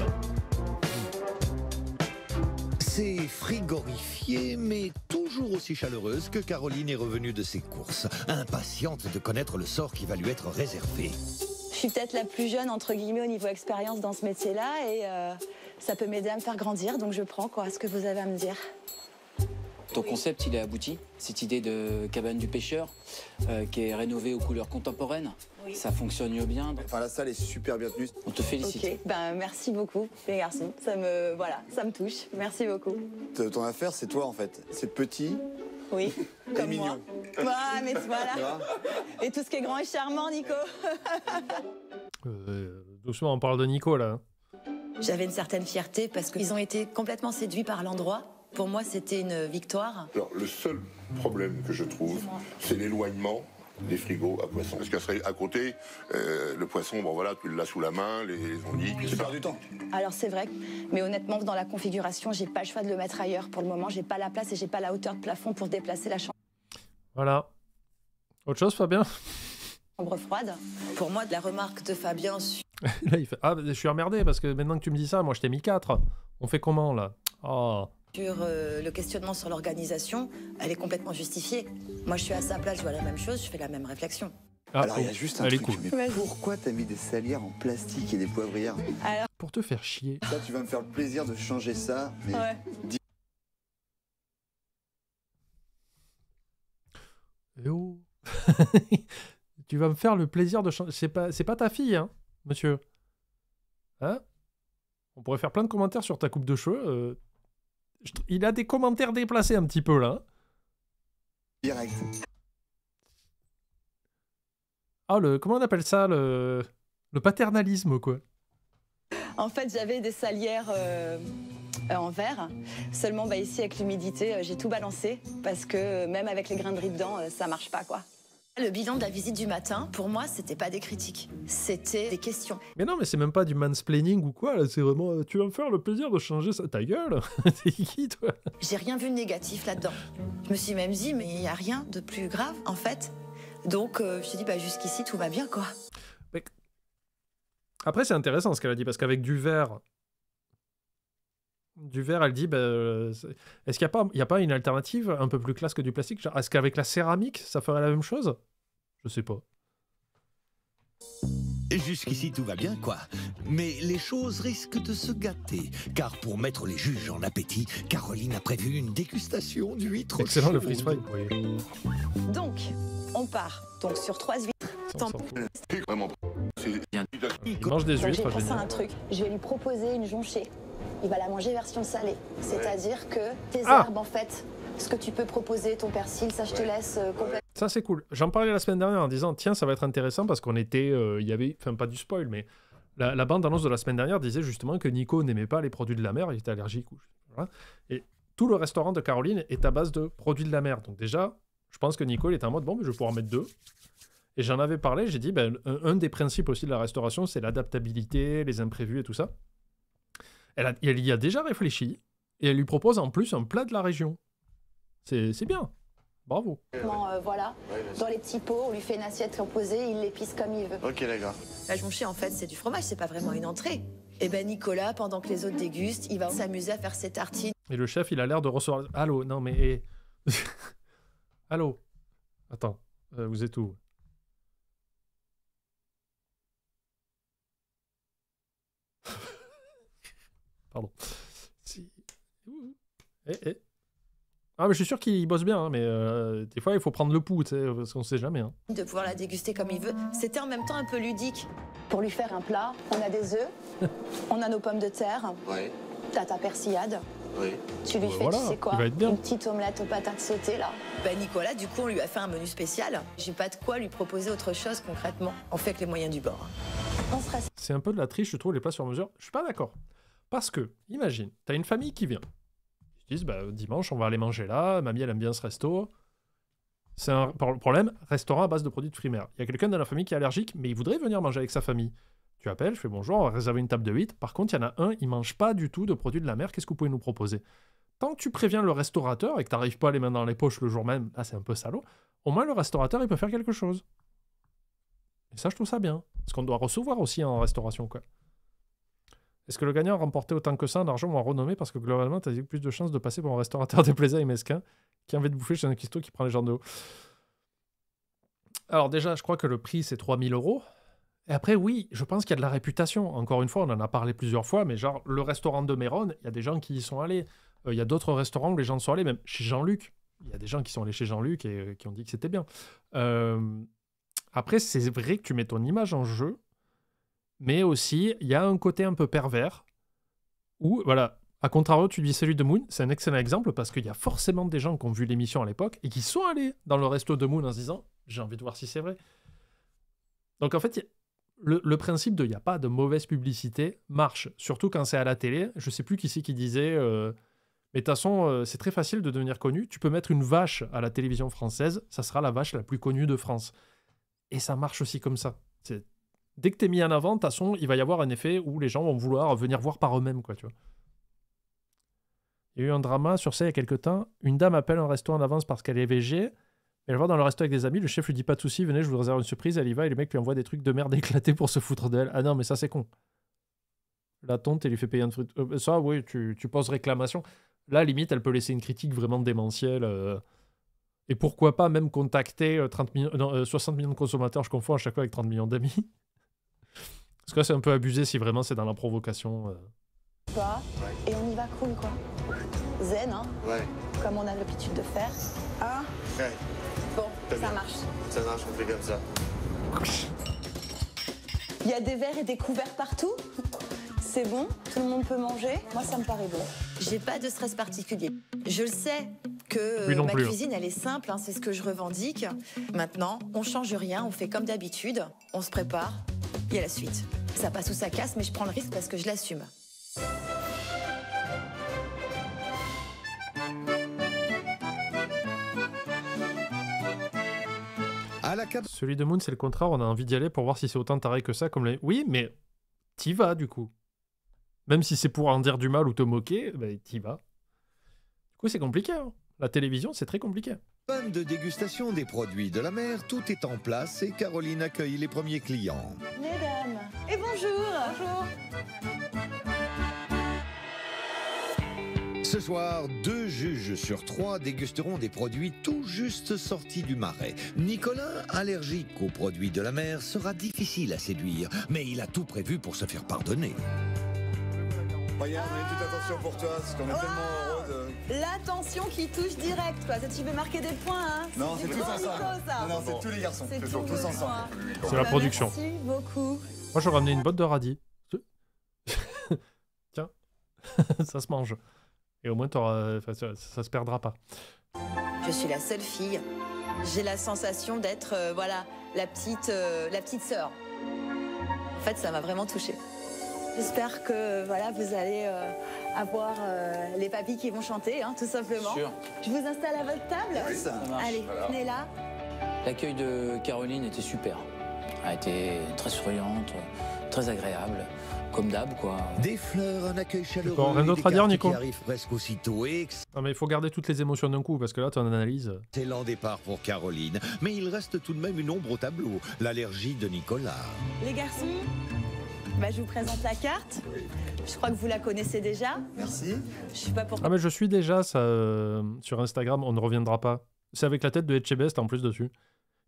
C'est frigorifié, mais toujours aussi chaleureuse que Caroline est revenue de ses courses, impatiente de connaître le sort qui va lui être réservé. Je suis peut-être la plus jeune, entre guillemets, au niveau expérience dans ce métier-là, et ça peut m'aider à me faire grandir, donc je prends, quoi, ce que vous avez à me dire. Ton concept, il est abouti. Cette idée de cabane du pêcheur, qui est rénovée aux couleurs contemporaines, oui. Ça fonctionne bien. Enfin, la salle est super bien tenue. On te félicite. Ok, ben, merci beaucoup, les garçons. Ça me touche. Merci beaucoup. Ton affaire, c'est toi, en fait. C'est petit. Oui, comme mignon. moi. Ouais, mais voilà. Et tout ce qui est grand et charmant, Nico. Doucement, on parle de Nico, là. J'avais une certaine fierté parce qu'ils ont été complètement séduits par l'endroit. Pour moi, c'était une victoire. Alors, le seul problème que je trouve, c'est l'éloignement des frigos à poissons. Parce qu'à côté, le poisson, bon voilà, tu l'as sous la main, les anguilles, tu perds du temps. Alors c'est vrai, mais honnêtement, dans la configuration, j'ai pas le choix de le mettre ailleurs. Pour le moment, j'ai pas la place et j'ai pas la hauteur de plafond pour déplacer la chambre. Voilà, Autre chose, Fabien? Chambre froide. Pour moi, de la remarque de Fabien sur Là, il fait ah, je suis emmerdé parce que maintenant que tu me dis ça, moi je t'ai mis 4. On fait comment là? Oh. le questionnement sur l'organisation, elle est complètement justifiée. Moi, je suis à sa place, je vois la même chose, je fais la même réflexion. Ah, Alors, il y a juste un elle est truc. cool. Mais pourquoi t'as mis des salières en plastique et des poivrières? Alors, Pour te faire chier. Ça, tu vas me faire le plaisir de changer ça. Mais ouais. Eh oh. Tu vas me faire le plaisir de changer. C'est pas ta fille, hein, monsieur. Hein? On pourrait faire plein de commentaires sur ta coupe de cheveux. Il a des commentaires déplacés un petit peu là. direct. Ah, comment on appelle ça? Le paternalisme, quoi. En fait, j'avais des salières en verre. Seulement, ici, avec l'humidité, j'ai tout balancé. Parce que même avec les grains de riz dedans, ça marche pas, quoi. Le bilan de la visite du matin, pour moi, c'était pas des critiques. C'était des questions. Mais non, mais c'est même pas du mansplaining ou quoi, là. C'est vraiment, tu vas me faire le plaisir de changer ça. Ta gueule. T'es qui, toi? J'ai rien vu de négatif là-dedans. Je me suis même dit, mais il y a rien de plus grave, en fait. Donc, je me suis dit, jusqu'ici, tout va bien, quoi. Mais... Après, c'est intéressant ce qu'elle a dit, parce qu'avec du verre, elle dit, est-ce qu'il n'y a pas une alternative un peu plus classe que du plastique? Genre, est-ce qu'avec la céramique, ça ferait la même chose? Je sais pas. Jusqu'ici, tout va bien, quoi. Mais les choses risquent de se gâter. Car pour mettre les juges en appétit, Caroline a prévu une dégustation d'huîtres. Excellent, le freeze fry. Oui. Donc, on part donc sur 3 huîtres. Ça, on s'en fout. C'est vraiment... Il mange des Donc, j'ai huîtres, pensé à génial. un truc. Je vais lui proposer une jonchée. Il va la manger version salée. C'est-à-dire que tes herbes, en fait, ce que tu peux proposer, ton persil, ça, je te laisse complètement. Ça, c'est cool. J'en parlais la semaine dernière en disant, tiens, ça va être intéressant parce qu'on était... Il y avait... Enfin, pas du spoil, mais la bande-annonce de la semaine dernière disait justement que Nico n'aimait pas les produits de la mer, il était allergique. Voilà. Et tout le restaurant de Caroline est à base de produits de la mer. Donc déjà, je pense que Nico, il était en mode, bon, mais je vais pouvoir en mettre 2. Et j'en avais parlé, j'ai dit, un des principes aussi de la restauration, c'est l'adaptabilité, les imprévus et tout ça. Elle y a déjà réfléchi, et elle lui propose en plus un plat de la région. C'est bien. Bravo. Voilà, dans les petits pots, on lui fait une assiette composée, il l'épice comme il veut. Ok, d'accord. La jonchée, en fait, c'est du fromage, c'est pas vraiment une entrée. Et Nicolas, pendant que les autres dégustent, il va s'amuser à faire ses tartines. Et le chef, il a l'air de recevoir... Allô, non mais... Allô. Attends, vous êtes où? Pardon. Ah, mais je suis sûr qu'il bosse bien, hein, mais des fois, il faut prendre le pouls, tu sais, parce qu'on sait jamais. Hein. De pouvoir la déguster comme il veut. C'était en même temps un peu ludique. Pour lui faire un plat, on a des œufs, on a nos pommes de terre, t'as ta persillade. Tu lui fais, voilà, tu sais quoi, il va être bien. une petite omelette aux patates sautées, là. Nicolas, du coup, on lui a fait un menu spécial. J'ai pas de quoi lui proposer autre chose, concrètement. On fait avec les moyens du bord. On serait... C'est un peu de la triche, je trouve, les plats sur mesure. Je suis pas d'accord. Parce que, imagine, t'as une famille qui vient. Ils disent, dimanche, on va aller manger là. Mamie, elle aime bien ce resto. C'est un problème, restaurant à base de produits de fruits mer. Il y a quelqu'un dans la famille qui est allergique, mais il voudrait venir manger avec sa famille. Tu appelles, je fais bonjour, on va réserver une table de 8. Par contre, il y en a un, il mange pas du tout de produits de la mer. Qu'est-ce que vous pouvez nous proposer? Tant que tu préviens le restaurateur et que t'arrives pas les mains dans les poches le jour même, là c'est un peu salaud, au moins le restaurateur il peut faire quelque chose. Et ça je trouve ça bien. Parce qu'on doit recevoir aussi en restauration quoi. Est-ce que le gagnant a remporté autant que ça en argent ou en renommée? Parce que globalement t'as plus de chances de passer pour un restaurateur déplaisant et mesquin qui a envie de bouffer chez un cuistot qui prend les gens de haut. Alors déjà je crois que le prix c'est 3000 €. Et après, oui, je pense qu'il y a de la réputation. Encore une fois, on en a parlé plusieurs fois, mais genre, le restaurant de Méronne, il y a des gens qui y sont allés. Il y a d'autres restaurants où les gens sont allés, même chez Jean-Luc. Il y a des gens qui sont allés chez Jean-Luc et qui ont dit que c'était bien. Après, c'est vrai que tu mets ton image en jeu, mais aussi, il y a un côté un peu pervers où, voilà, à contrario, tu dis celui de Moon, c'est un excellent exemple parce qu'il y a forcément des gens qui ont vu l'émission à l'époque et qui sont allés dans le resto de Moon en se disant « j'ai envie de voir si c'est vrai ». Donc en fait, le principe de il n'y a pas de mauvaise publicité marche, surtout quand c'est à la télé. Je sais plus qui c'est qui disait, mais de toute façon, c'est très facile de devenir connu. Tu peux mettre une vache à la télévision française, ça sera la vache la plus connue de France. Et ça marche aussi comme ça. Dès que tu es mis en avant, de toute façon, il va y avoir un effet où les gens vont vouloir venir voir par eux-mêmes, quoi, tu vois. Il y a eu un drama sur ça il y a quelques temps. Une dame appelle un resto en avance parce qu'elle est végé, Elle va dans le resto avec des amis, le chef lui dit pas de soucis, venez, je vous réserve une surprise, elle y va et les mecs lui envoient des trucs de merde éclatés pour se foutre d'elle. Ah non, mais ça c'est con. La tonte, elle lui fait payer un truc. Ça, oui, tu poses réclamation. Là, limite, elle peut laisser une critique vraiment démentielle. Et pourquoi pas même contacter 60 millions de consommateurs, je confonds à chaque fois avec 30 millions d'amis. Parce que là, c'est un peu abusé si vraiment c'est dans la provocation. Quoi et on y va cool, quoi. Zen, hein. Ouais. Comme on a l'habitude de faire. Ah. Ouais. Bon, Très ça bien. marche. Ça marche, on fait comme ça. Il y a des verres et des couverts partout. C'est bon, tout le monde peut manger. Moi, ça me paraît bon. J'ai pas de stress particulier. Je le sais que ma cuisine, elle est simple, hein, c'est ce que je revendique. Maintenant, on change rien, on fait comme d'habitude, on se prépare, il y a la suite. Ça passe ou ça casse, mais je prends le risque parce que je l'assume. Celui de Moon, c'est le contraire, on a envie d'y aller pour voir si c'est autant taré que ça. Comme les... Oui, mais t'y vas du coup. Même si c'est pour en dire du mal ou te moquer, bah, t'y vas. Du coup, c'est compliqué. Hein. La télévision, c'est très compliqué. Fan de dégustation des produits de la mer, tout est en place et Caroline accueille les premiers clients. Mesdames, et bonjour. Bonjour. Ce soir, 2 juges sur 3 dégusteront des produits tout juste sortis du marais. Nicolas, allergique aux produits de la mer, sera difficile à séduire, mais il a tout prévu pour se faire pardonner. Regarde, on a toute attention pour toi, parce qu'on est tellement heureux de... L'attention qui touche direct, quoi. Ça, tu veux marquer des points, hein. Non, c'est tous ensemble. Ça. Non, c'est tous les garçons. C'est Ce sont tous ensemble. C'est la production. Merci beaucoup. Moi, j'aurais ramené une botte de radis. Tiens, ça se mange. Et au moins, ça se perdra pas. Je suis la seule fille. J'ai la sensation d'être, voilà, la petite sœur. En fait, ça m'a vraiment touchée. J'espère que voilà, vous allez avoir les papis qui vont chanter, hein, tout simplement. Sûr. Je vous installe à votre table. Oui, ça marche. Allez, venez là. L'accueil de Caroline était super. Elle a été très souriante, très agréable, comme d'hab, quoi. Des fleurs, un accueil chaleureux, Bon, rien d'autre à dire, Nico? qui arrive presque aussitôt et Non, mais il faut garder toutes les émotions d'un coup, parce que là, tu en analyses. excellent départ pour Caroline. Mais il reste tout de même une ombre au tableau, l'allergie de Nicolas. Les garçons, bah, je vous présente la carte. Je crois que vous la connaissez déjà. Merci. Je sais pas pourquoi. Ah, mais je suis déjà ça sur Instagram, on ne reviendra pas. C'est avec la tête de Etchebest en plus dessus.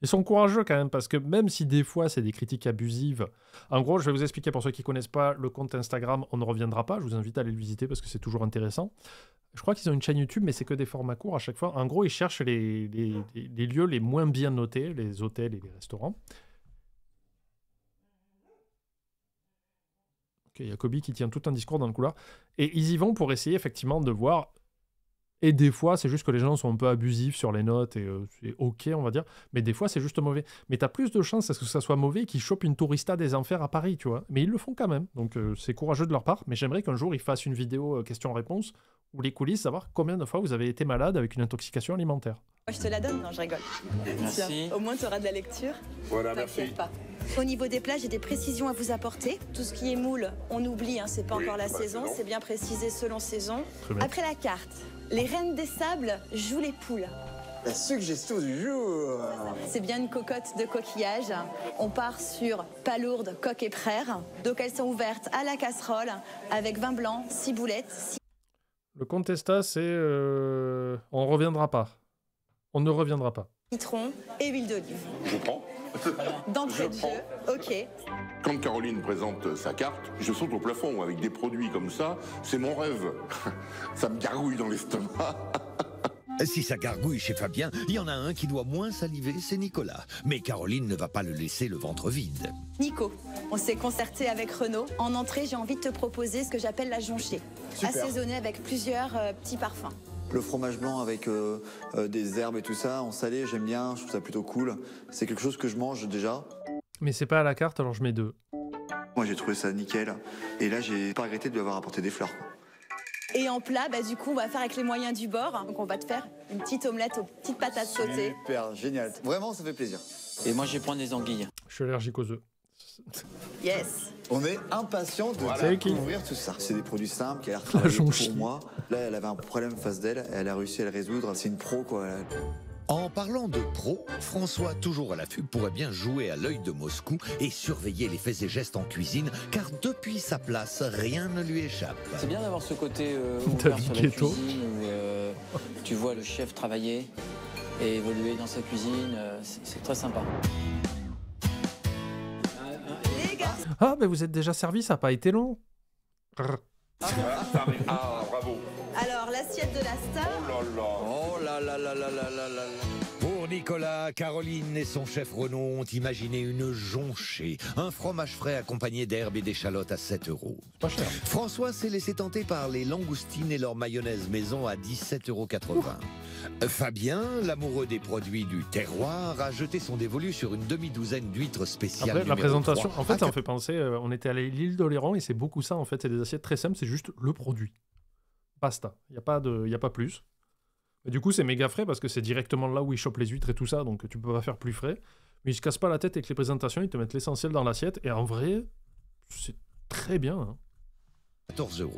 Ils sont courageux quand même, parce que même si des fois c'est des critiques abusives, en gros, je vais vous expliquer pour ceux qui ne connaissent pas le compte Instagram, on ne reviendra pas. Je vous invite à aller le visiter parce que c'est toujours intéressant. Je crois qu'ils ont une chaîne YouTube, mais c'est que des formats courts à chaque fois. En gros, ils cherchent les lieux les moins bien notés, les hôtels et les restaurants. Ok, il y a Kobe qui tient tout un discours dans le couloir. Et ils y vont pour essayer effectivement de voir. Et des fois, c'est juste que les gens sont un peu abusifs sur les notes et c'est ok, on va dire. Mais des fois, c'est juste mauvais. Mais t'as plus de chances à ce que ça soit mauvais qu'ils chopent une tourista des enfers à Paris, tu vois. Mais ils le font quand même. Donc c'est courageux de leur part. Mais j'aimerais qu'un jour, ils fassent une vidéo question-réponse ou les coulisses, savoir combien de fois vous avez été malade avec une intoxication alimentaire. Moi, je te la donne. Non, je rigole. Merci. Tiens, au moins, tu auras de la lecture. Voilà, merci. T'inquiète pas. Au niveau des plats, j'ai des précisions à vous apporter. Tout ce qui est moule, on oublie, hein, c'est pas Oui, encore la bah, saison. c'est bon. C'est bien précisé selon saison. Très bien. Après la carte, les reines des sables jouent les poules. La suggestion du jour. C'est bien une cocotte de coquillage. On part sur palourde, coque et frère. Donc elles sont ouvertes à la casserole avec vin blanc, ciboulette. Le contesta, c'est... On reviendra pas. On ne reviendra pas. Citron et huile d'olive. Je prends. D'entrée de Je jeu, ok. Quand Caroline présente sa carte, je saute au plafond avec des produits comme ça. C'est mon rêve. Ça me gargouille dans l'estomac. Si ça gargouille chez Fabien, il y en a un qui doit moins saliver, c'est Nicolas. Mais Caroline ne va pas le laisser le ventre vide. Nico, on s'est concerté avec Renaud. En entrée, j'ai envie de te proposer ce que j'appelle la jonchée. Super. Assaisonnée avec plusieurs petits parfums. Le fromage blanc avec des herbes et tout ça, en salé, j'aime bien, je trouve ça plutôt cool. C'est quelque chose que je mange déjà. Mais c'est pas à la carte, alors je mets 2. Moi, j'ai trouvé ça nickel. Et là, j'ai pas regretté de lui avoir apporté des fleurs, quoi. Et en plat, bah, du coup, on va faire avec les moyens du bord. Donc on va te faire une petite omelette aux petites patates sautées. Super, génial. Vraiment, ça fait plaisir. Et moi, je vais prendre des anguilles. Je suis allergique aux œufs. Yes. On est impatient de C'est qui découvrir tout ça. C'est des produits simples qui a l'air La travaillés jonchée. pour moi. Là, elle avait un problème face d'elle, elle a réussi à le résoudre. C'est une pro, quoi. En parlant de pro, François, toujours à l'affût, pourrait bien jouer à l'œil de Moscou et surveiller les faits et gestes en cuisine, car depuis sa place, rien ne lui échappe. C'est bien d'avoir ce côté ouvert sur la cuisine où tu vois le chef travailler et évoluer dans sa cuisine, c'est très sympa. Ah, mais vous êtes déjà servi, ça n'a pas été long. Ah, bravo. Alors, l'assiette de la star. Oh là là. Oh là là là là là là là. Pour Nicolas, Caroline et son chef Renaud ont imaginé une jonchée, un fromage frais accompagné d'herbes et d'échalotes à 7 €. Pas cher. François s'est laissé tenter par les langoustines et leur mayonnaise maison à 17,80 €. Fabien, l'amoureux des produits du terroir, a jeté son dévolu sur une demi-douzaine d'huîtres spéciales. Après, la numéro présentation, 3. en fait, ça me fait penser, on était à l'île d'Oléron et c'est beaucoup ça, en fait. C'est des assiettes très simples, c'est juste le produit. Basta. Il n'y a pas plus. Et du coup, c'est méga frais parce que c'est directement là où ils chopent les huîtres et tout ça, donc tu peux pas faire plus frais. Mais ils se cassent pas la tête avec les présentations, ils te mettent l'essentiel dans l'assiette. Et en vrai, c'est très bien. Hein. 14 €.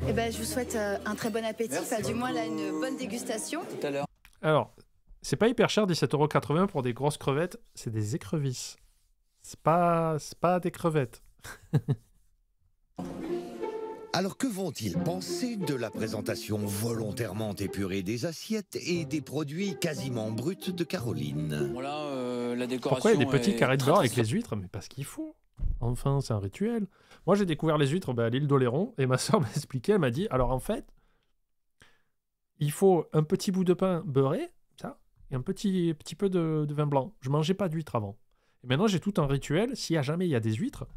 Eh ben, je vous souhaite un très bon appétit, enfin du moins là une bonne dégustation. Tout à l'heure. Alors, c'est pas hyper cher, 17,80 € pour des grosses crevettes. C'est des écrevisses. C'est pas des crevettes. Alors que vont-ils penser de la présentation volontairement épurée des assiettes et des produits quasiment bruts de Caroline? Voilà, la décoration. Pourquoi il y a des petits est carrés de très, beurre très avec les huîtres? Mais parce qu'il faut. Enfin, c'est un rituel. Moi, j'ai découvert les huîtres à l'île d'Oléron et ma soeur m'a expliqué, elle m'a dit, alors en fait, il faut un petit bout de pain beurré, ça, et un petit peu de vin blanc. Je mangeais pas d'huîtres avant. Et maintenant, j'ai tout un rituel. S'il y a jamais il y a des huîtres,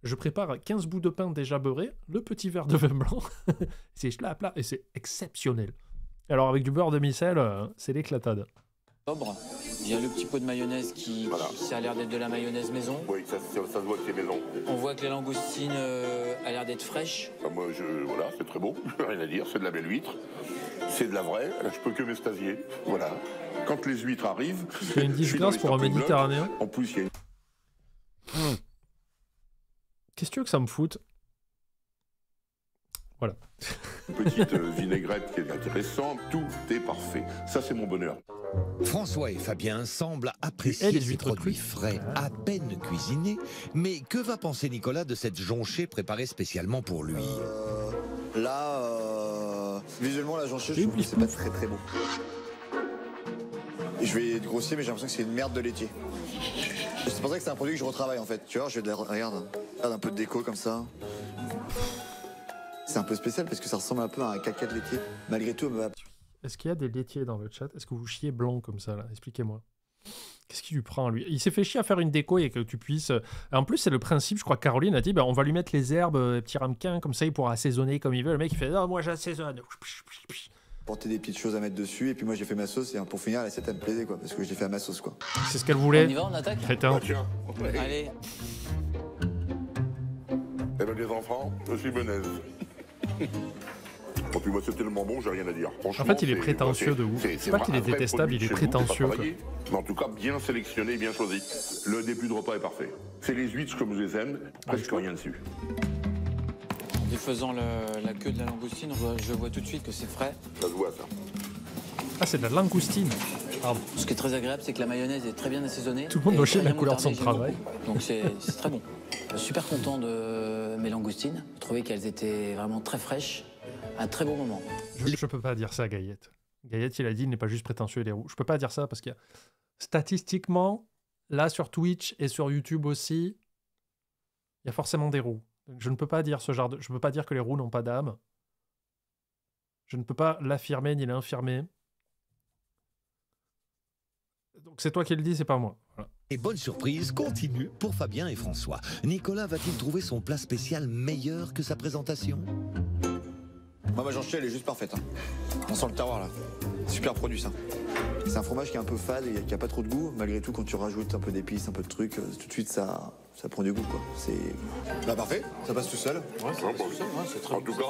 je prépare 15 bouts de pain déjà beurré, le petit verre de vin blanc, c'est plat et c'est exceptionnel. Alors avec du beurre demi-sel, c'est l'éclatade. sobre. Il y a le petit pot de mayonnaise qui ça a l'air d'être de la mayonnaise maison. Oui, ça se voit que c'est maison. On voit que les langoustines a l'air d'être fraîches. Enfin, moi, voilà, c'est très beau, rien à dire, c'est de la belle huître. C'est de la vraie, je peux que m'extasier. Voilà. Quand les huîtres arrivent... C'est une disgrâce pour un Méditerranéen. En plus, il y a une... Qu'est-ce que tu veux que ça me foute? Voilà. petite vinaigrette qui est intéressante, tout est parfait. Ça, c'est mon bonheur. François et Fabien semblent apprécier ces produits frais, à peine cuisinés. Mais que va penser Nicolas de cette jonchée préparée spécialement pour lui? Visuellement, la jonchée, je trouve que c'est pas très très beau. Et je vais être grossier, mais j'ai l'impression que c'est une merde de laitier. C'est pour ça que c'est un produit que je retravaille en fait. Tu vois, regarde un peu de déco comme ça. C'est un peu spécial parce que ça ressemble un peu à un caca de laitier. Malgré tout, Est-ce qu'il y a des laitiers dans le chat? Est-ce que vous chiez blanc comme ça là? Expliquez-moi. Qu'est-ce qui lui prend lui? Il s'est fait chier à faire une déco et que tu puisses... En plus, c'est le principe, je crois que Caroline a dit, on va lui mettre les herbes, petits ramequins, comme ça il pourra assaisonner comme il veut. Le mec il fait, non, moi j'assaisonne. Porter des petites choses à mettre dessus et puis moi j'ai fait ma sauce et pour finir l'assiette elle me plaisait quoi parce que je l'ai fait à ma sauce quoi. C'est ce qu'elle voulait. On y va, on attaque. Crétin. Allez. Eh ben les enfants, je suis benaise. Bon, puis moi c'est tellement bon, j'ai rien à dire. En fait, il est prétentieux de ouf. C'est pas qu'il est détestable, il est prétentieux. Mais en tout cas, bien sélectionné, bien choisi. Le début de repas est parfait. C'est les huîtres comme je les aime, presque rien dessus. En défaisant la queue de la langoustine, je vois tout de suite que c'est frais. Ça se voit ça. Ah, c'est de la langoustine. Pardon. Ce qui est très agréable, c'est que la mayonnaise est très bien assaisonnée. Tout le monde doit chier très la couleur de son moutarde, travail. j'aime beaucoup. Donc c'est très bon. Je suis super content de mes langoustines. Je trouvais qu'elles étaient vraiment très fraîches. Un très beau moment. Je peux pas dire ça à Gaillette. Gaillette, il a dit, il n'est pas juste prétentieux, il est roux. Je peux pas dire ça parce qu'il y a... Statistiquement, là sur Twitch et sur YouTube aussi, il y a forcément des roux. Donc, je ne peux pas dire ce genre de... Je ne peux pas dire que les roux n'ont pas d'âme. Je ne peux pas l'affirmer ni l'infirmer. Donc c'est toi qui le dis, c'est pas moi. Voilà. Et bonne surprise continue pour Fabien et François. Nicolas va-t-il trouver son plat spécial meilleur que sa présentation? Moi ma jonchée elle est juste parfaite. Hein. On sent le terroir là. Super produit ça. C'est un fromage qui est un peu fade et qui a pas trop de goût. Malgré tout quand tu rajoutes un peu d'épices, un peu de trucs, tout de suite ça prend du goût quoi. C'est parfait, ça passe tout seul. Ouais, c'est très en tout cas,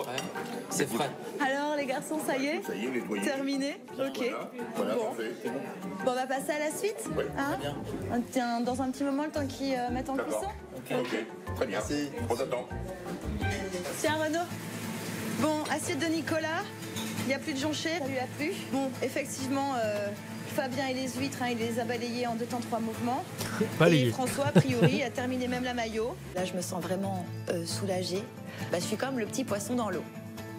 c'est frais. Alors les garçons, ça y est, nettoyé. terminé. Ok. Voilà, Bon. parfait. Bon, on va passer à la suite. Ouais. Hein Bien. Dans un petit moment, le temps qu'ils mettent en D'accord. cuisson. Ok, très bien. Merci. On t'attend. Tiens Renaud. Bon, assiette de Nicolas. Il n'y a plus de jonchés, ça lui a plu. Bon, effectivement, Fabien et les huîtres, il les a balayés en 2 temps 3 mouvements. Et François, a priori, a terminé même la maillot. Là, je me sens vraiment soulagée. Je suis comme le petit poisson dans l'eau.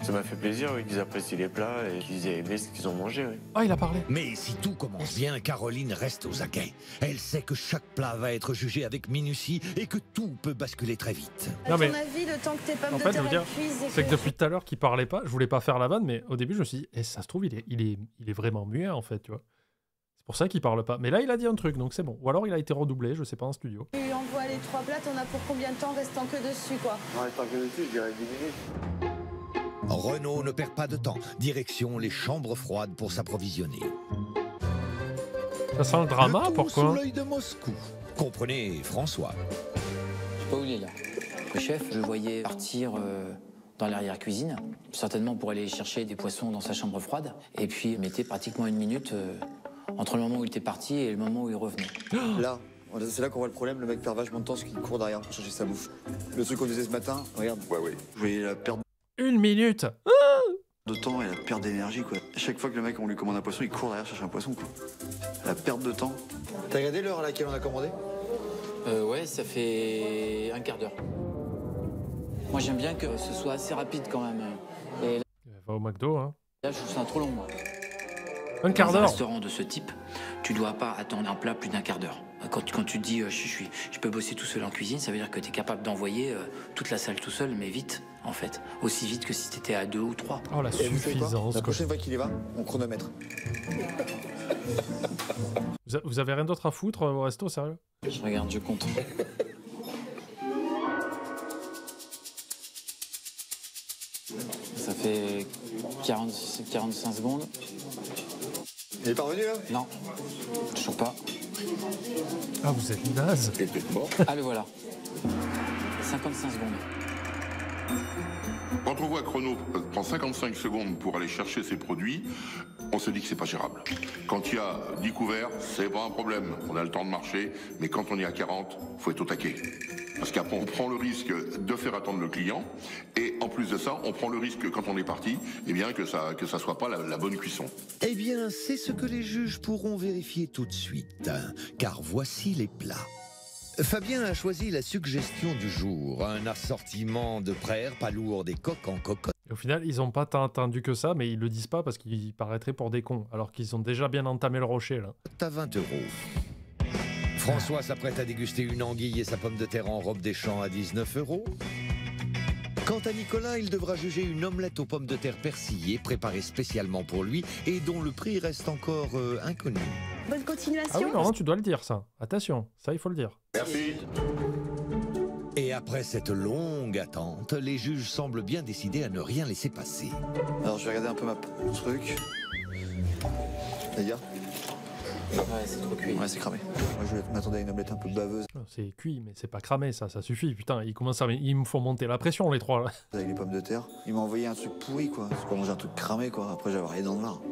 Ça m'a fait plaisir, oui, qu'ils apprécient les plats et qu'ils aient aimé ce qu'ils ont mangé, oui. Ah, il a parlé. Mais si tout commence bien, Caroline reste aux aguets. Elle sait que chaque plat va être jugé avec minutie et que tout peut basculer très vite. À ton avis, le temps que tes pommes de terre cuisent... C'est que depuis tout à l'heure qu'il parlait pas, je voulais pas faire la vanne, mais au début, je me suis dit, ça se trouve, il est vraiment muet, en fait, tu vois. C'est pour ça qu'il parle pas. Mais là, il a dit un truc, donc c'est bon. Ou alors, il a été redoublé, je sais pas, en studio. Tu envoies les 3 plats, t'en as pour combien de temps restant que dessus, quoi? En restant que dessus, je dirais 10 minutes. Renaud ne perd pas de temps. Direction les chambres froides pour s'approvisionner. Ça sent le drama, pourquoi? Sous l'œil de Moscou. Comprenez, François. Je sais pas où il est là. Le chef, je le voyais partir dans l'arrière-cuisine, certainement pour aller chercher des poissons dans sa chambre froide. Et puis, il mettait pratiquement 1 minute entre le moment où il était parti et le moment où il revenait. Là, c'est là qu'on voit le problème. Le mec perd vachement de temps parce qu'il court derrière pour chercher sa bouffe. Le truc qu'on disait ce matin, regarde. Ouais. Vous voyez la perte 1 minute de temps et la perte d'énergie, quoi. À chaque fois que le mec, on lui commande un poisson, il court derrière chercher un poisson, quoi. La perte de temps. T'as regardé l'heure à laquelle on a commandé? Ouais, ça fait 1/4 d'heure. Moi, j'aime bien que ce soit assez rapide quand même. Et va au McDo, hein. Là, je trouve ça trop long, moi. 1/4 d'heure. Dans un d'heure. restaurant de ce type, tu dois pas attendre un plat plus d'1/4 d'heure. Quand tu dis je peux bosser tout seul en cuisine, ça veut dire que tu es capable d'envoyer toute la salle tout seul, mais vite, en fait. Aussi vite que si tu étais à 2 ou 3. Oh, la suffisance. La prochaine fois qu'il y va, on chronomètre. Vous avez rien d'autre à foutre au resto, sérieux? Je regarde, je compte. Ça fait 45 secondes. Il est pas revenu, là? Non, toujours pas. Ah, vous êtes naze. Il est peut-être mort. Ah, le voilà. 55 secondes. Quand on voit que Renaud prend 55 secondes pour aller chercher ses produits, on se dit que c'est pas gérable. Quand il y a 10 couverts, c'est pas un problème. On a le temps de marcher, mais quand on est à 40, faut être au taquet. Parce qu'après, on prend le risque de faire attendre le client. Et en plus de ça, on prend le risque, quand on est parti, eh bien, que ça soit pas la bonne cuisson. Eh bien, c'est ce que les juges pourront vérifier tout de suite. Car voici les plats. Fabien a choisi la suggestion du jour. Un assortiment de prères palourdes et coques en cocotte. Et au final, ils ont pas tant attendu que ça, mais ils le disent pas parce qu'ils paraîtraient pour des cons. Alors qu'ils ont déjà bien entamé le rocher, là. À 20 €. François s'apprête à déguster une anguille et sa pomme de terre en robe des champs à 19 €. Quant à Nicolas, il devra juger une omelette aux pommes de terre persillées préparée spécialement pour lui et dont le prix reste encore inconnu. Bonne continuation. Ah oui, non, tu dois le dire, ça. Attention, ça, il faut le dire. Merci. Et après cette longue attente, les juges semblent bien décidés à ne rien laisser passer. Alors, je vais regarder un peu ma truc. Les gars? Ouais, c'est trop cuit. Ouais, c'est cramé. Moi, je m'attendais à une omelette un peu baveuse. C'est cuit, mais c'est pas cramé, ça suffit. Putain, ils me font monter la pression, les trois, là. Avec les pommes de terre. Il m'a envoyé un truc pourri, quoi. C'est pas manger un truc cramé, quoi. Après, j'avais rien dans le var.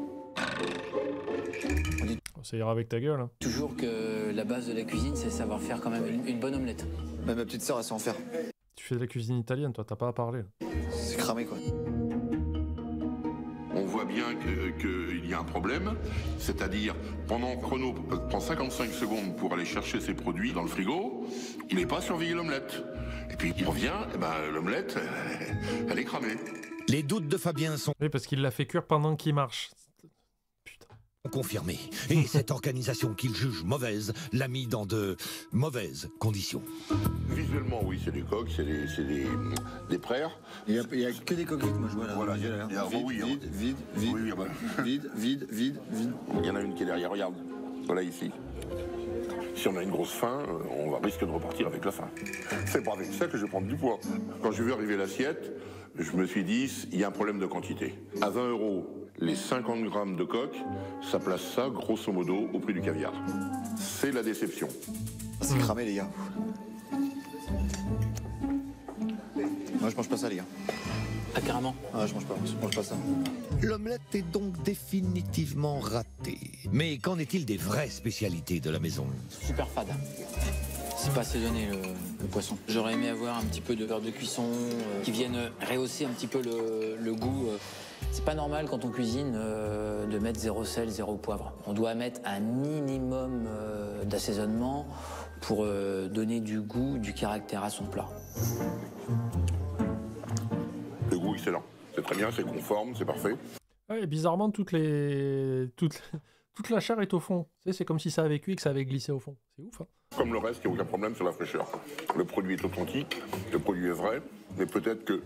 Ça ira avec ta gueule, hein. Toujours que la base de la cuisine, c'est savoir faire quand même une bonne omelette. Même ma petite sœur, elle sait en faire. Tu fais de la cuisine italienne, toi, t'as pas à parler. C'est cramé, quoi. On voit bien qu'il y a un problème, c'est-à-dire pendant que Renaud prend 55 secondes pour aller chercher ses produits dans le frigo, il n'est pas surveillé l'omelette. Et puis il revient, et ben, l'omelette, elle est cramée. Les doutes de Fabien sont Oui, parce qu'il l'a fait cuire pendant qu'il marche. confirmés. Et cette organisation qu'il juge mauvaise l'a mis dans de mauvaises conditions. Visuellement, oui, c'est des coques, c'est des prères. Il y a que des coques vides, moi, je vois là. Voilà, Vide. Il y en a une qui est derrière, regarde. Voilà ici. Si on a une grosse faim, on va risquer de repartir avec la faim. C'est pas avec ça que je vais prendre du poids. Quand j'ai vu arriver l'assiette, je me suis dit, il y a un problème de quantité. À 20 €, les 50 grammes de coque, ça place ça, grosso modo, au prix du caviar. C'est la déception. C'est cramé, les gars. Moi, je mange pas ça, les gars. Ah, carrément. Ah, je mange pas ça. L'omelette est donc définitivement ratée. Mais qu'en est-il des vraies spécialités de la maison? Super fade. C'est pas assaisonné le poisson. J'aurais aimé avoir un petit peu de beurre de cuisson qui vienne rehausser un petit peu le goût. C'est pas normal quand on cuisine de mettre 0 sel, 0 poivre. On doit mettre un minimum d'assaisonnement pour donner du goût, du caractère à son plat. Le goût excellent. C'est très bien, c'est conforme, c'est parfait. Ouais, et bizarrement, toute la chair est au fond. Tu sais, c'est comme si ça avait cuit et que ça avait glissé au fond. C'est ouf, hein. Comme le reste, il n'y a aucun problème sur la fraîcheur. Le produit est authentique, le produit est vrai, mais peut-être que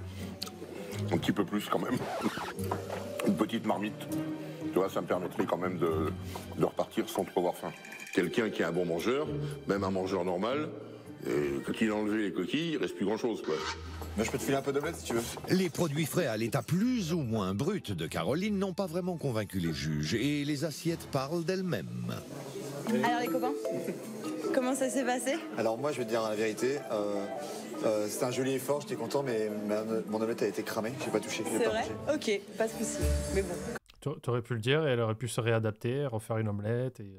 un petit peu plus quand même. Une petite marmite, tu vois, ça me permettrait quand même de repartir sans trop avoir faim. Quelqu'un qui est un bon mangeur, même un mangeur normal, quand il a enlevé les coquilles, il reste plus grand-chose, quoi. Mais je peux te filer un peu d'omelette si tu veux. Les produits frais à l'état plus ou moins brut de Caroline n'ont pas vraiment convaincu les juges et les assiettes parlent d'elles-mêmes. Alors les copains, comment ça s'est passé? Alors moi je vais te dire la vérité, c'était un joli effort, j'étais content, mais mon omelette a été cramée, j'ai pas touché. C'est vrai? Ok, pas de souci. Mais bon. T'aurais pu le dire et elle aurait pu se réadapter, refaire une omelette et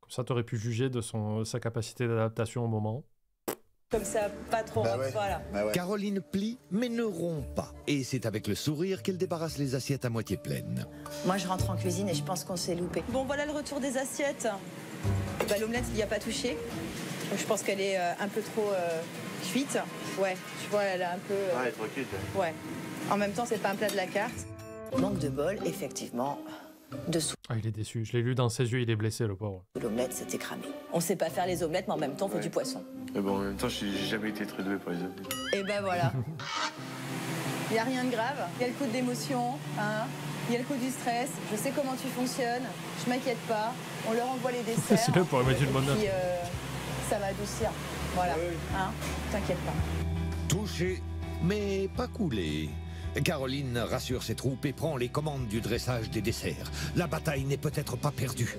comme ça t'aurais pu juger de sa capacité d'adaptation au moment. Comme ça, pas trop. Bah ouais. Voilà. Bah ouais. Caroline plie mais ne rompt pas et c'est avec le sourire qu'elle débarrasse les assiettes à moitié pleines. Moi, je rentre en cuisine et je pense qu'on s'est loupé. Bon, voilà le retour des assiettes. Bah, l'omelette, il n'y a pas touché. Donc, je pense qu'elle est un peu trop cuite. Ouais, tu vois, elle a un peu... Ouais, trop cuite. Ouais. En même temps, c'est pas un plat de la carte. Manque de bol, effectivement. Dessous Ah, il est déçu. Je l'ai lu dans ses yeux, il est blessé, le pauvre. de l'omelette, c'était cramé. On sait pas faire les omelettes, mais en même temps, on fait du poisson. Mais bon, en même temps, j'ai jamais été très doué pour les omelettes. Et ben voilà. Il n'y a rien de grave. Il y a le coup d'émotion, hein. Il y a le coup du stress. Je sais comment tu fonctionnes. Je m'inquiète pas. On leur envoie les desserts. C'est là pour mettre une bonne note. Et puis, ça va adoucir. Voilà. Hein. T'inquiète pas. Touché mais pas coulé. Caroline rassure ses troupes et prend les commandes du dressage des desserts. La bataille n'est peut-être pas perdue.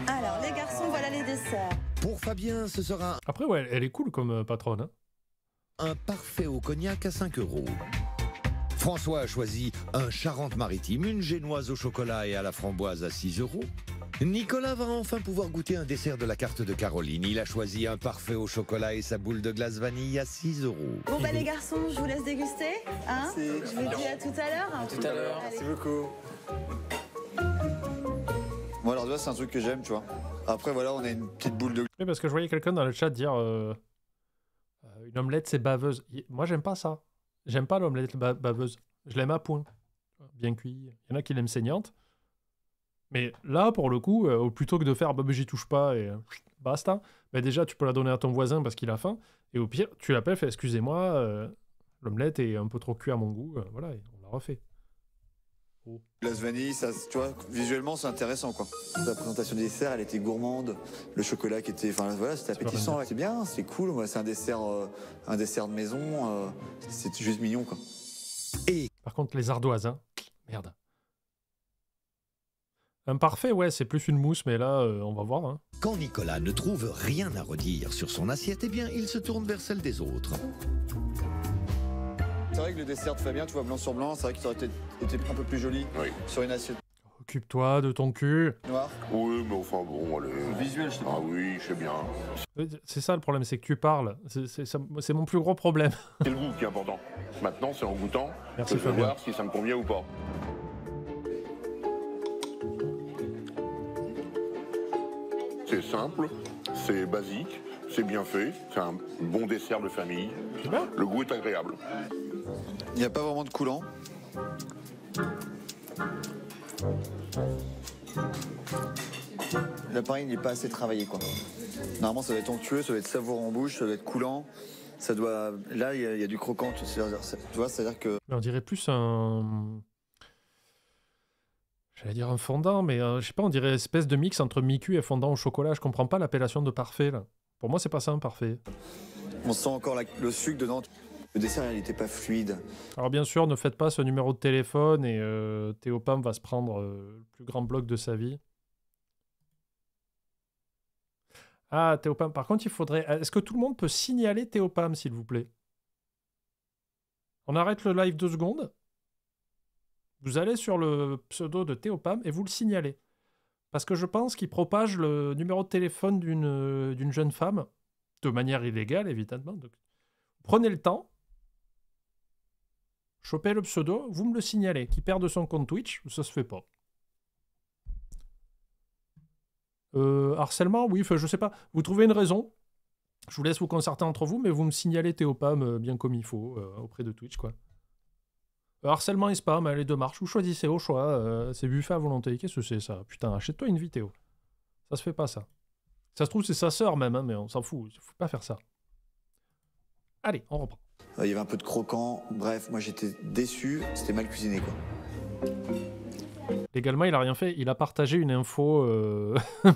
Alors, les garçons, voilà les desserts. Pour Fabien, ce sera Après, ouais, elle est cool comme patronne. Hein. un parfait au cognac à 5 €. François a choisi un Charente-Maritime, une génoise au chocolat et à la framboise à 6 €. Nicolas va enfin pouvoir goûter un dessert de la carte de Caroline. Il a choisi un parfait au chocolat et sa boule de glace vanille à 6 €. Bon, bah, les garçons, je vous laisse déguster. Hein. Merci. Je vous dis à tout à l'heure. Tout à l'heure. Merci beaucoup. Moi alors déjà c'est un truc que j'aime, tu vois. Après voilà, on a une petite boule de... Oui, parce que je voyais quelqu'un dans le chat dire une omelette, c'est baveuse. Moi, j'aime pas ça. J'aime pas l'omelette baveuse. Je l'aime à point. Bien cuit. Il y en a qui l'aiment saignante. Mais là, pour le coup, plutôt que de faire bah, j'y touche pas et basta, bah, déjà, tu peux la donner à ton voisin parce qu'il a faim. Et au pire, tu l'appelles, fais excusez-moi, l'omelette est un peu trop cuite à mon goût. Voilà, et on la refait. Oh. Glace vanille, ça, tu vois, visuellement c'est intéressant quoi. La présentation des desserts, elle était gourmande, le chocolat qui était, enfin voilà, c'était appétissant, c'est bien, c'est cool, ouais, c'est un dessert de maison, c'est juste mignon quoi. Et Par contre, les ardoises, hein. Merde. Un parfait, ouais, c'est plus une mousse, mais là, on va voir. Hein. quand Nicolas ne trouve rien à redire sur son assiette, eh bien, il se tourne vers celle des autres. C'est vrai que le dessert de Fabien, tu vois, blanc sur blanc, c'est vrai qu'il aurait été un peu plus joli sur une assiette Occupe-toi de ton cul. noire. Oui, mais enfin bon, allez. Le visuel, je sais pas. Ah oui, je sais bien. C'est ça le problème, c'est que tu parles. C'est mon plus gros problème. C'est le goût qui est important. Maintenant, c'est en goûtant Merci, que je vais Fabien. voir si ça me convient ou pas. C'est simple, c'est basique, c'est bien fait, c'est un bon dessert de famille. C'est bien. Le goût est agréable. Il n'y a pas vraiment de coulant. L'appareil n'est pas assez travaillé quoi. Normalement ça doit être onctueux, ça doit être savoureux en bouche, ça doit être coulant. Ça doit... Là il y a du croquant, tu vois, c'est-à-dire que... Mais on dirait plus un... J'allais dire un fondant, mais je sais pas, on dirait une espèce de mix entre mi-cuit et fondant au chocolat. Je comprends pas l'appellation de parfait, là. Pour moi, c'est pas ça un parfait. On sent encore le sucre dedans. Le dessert il n'était pas fluide. Alors bien sûr, ne faites pas ce numéro de téléphone et Théopam va se prendre le plus grand bloc de sa vie. Ah, Théopam, par contre, il faudrait... Est-ce que tout le monde peut signaler Théopam, s'il vous plaît? On arrête le live 2 secondes. Vous allez sur le pseudo de Théopam et vous le signalez. Parce que je pense qu'il propage le numéro de téléphone d'une jeune femme de manière illégale, évidemment. Donc, prenez le temps. Chopez le pseudo, vous me le signalez. Qui perd de son compte Twitch, ça se fait pas. Harcèlement, oui, je sais pas. Vous trouvez une raison. Je vous laisse vous concerter entre vous, mais vous me signalez Théopam bien comme il faut auprès de Twitch, quoi. Harcèlement et spam, les deux marches. Vous choisissez au choix. C'est buffet à volonté. Qu'est-ce que c'est ça? Putain, achète-toi une vie, Théo. Ça se fait pas, ça. Ça se trouve, c'est sa sœur même, hein, mais on s'en fout. Il faut pas faire ça. Allez, on reprend. Il y avait un peu de croquant. Bref, moi j'étais déçu. C'était mal cuisiné, quoi. Légalement, il a rien fait. Il a partagé une info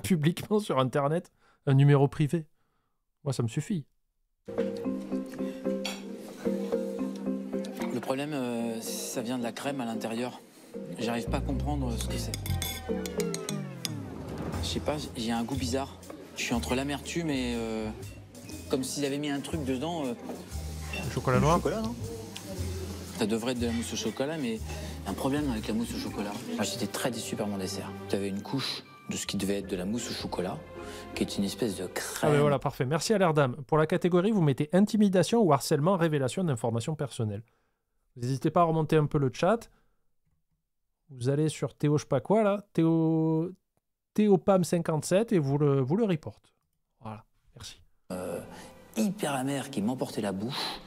publiquement sur Internet. Un numéro privé. Moi, ça me suffit. Le problème, ça vient de la crème à l'intérieur. J'arrive pas à comprendre ce que c'est. Je sais pas, j'ai un goût bizarre. Je suis entre l'amertume et... comme s'ils avaient mis un truc dedans. Le chocolat noir. Chocolat, non? Ça devrait être de la mousse au chocolat, mais un problème avec la mousse au chocolat. Moi, j'étais très déçu par mon dessert. Tu avais une couche de ce qui devait être de la mousse au chocolat, qui est une espèce de crème. Ah mais voilà, parfait. Merci à l'Erdam. Pour la catégorie, vous mettez intimidation ou harcèlement, révélation d'informations personnelles. N'hésitez pas à remonter un peu le chat. Vous allez sur Théo je sais pas quoi là, Théopam57 et vous le report. Voilà, merci. Hyper amer qui m'emportait la bouche.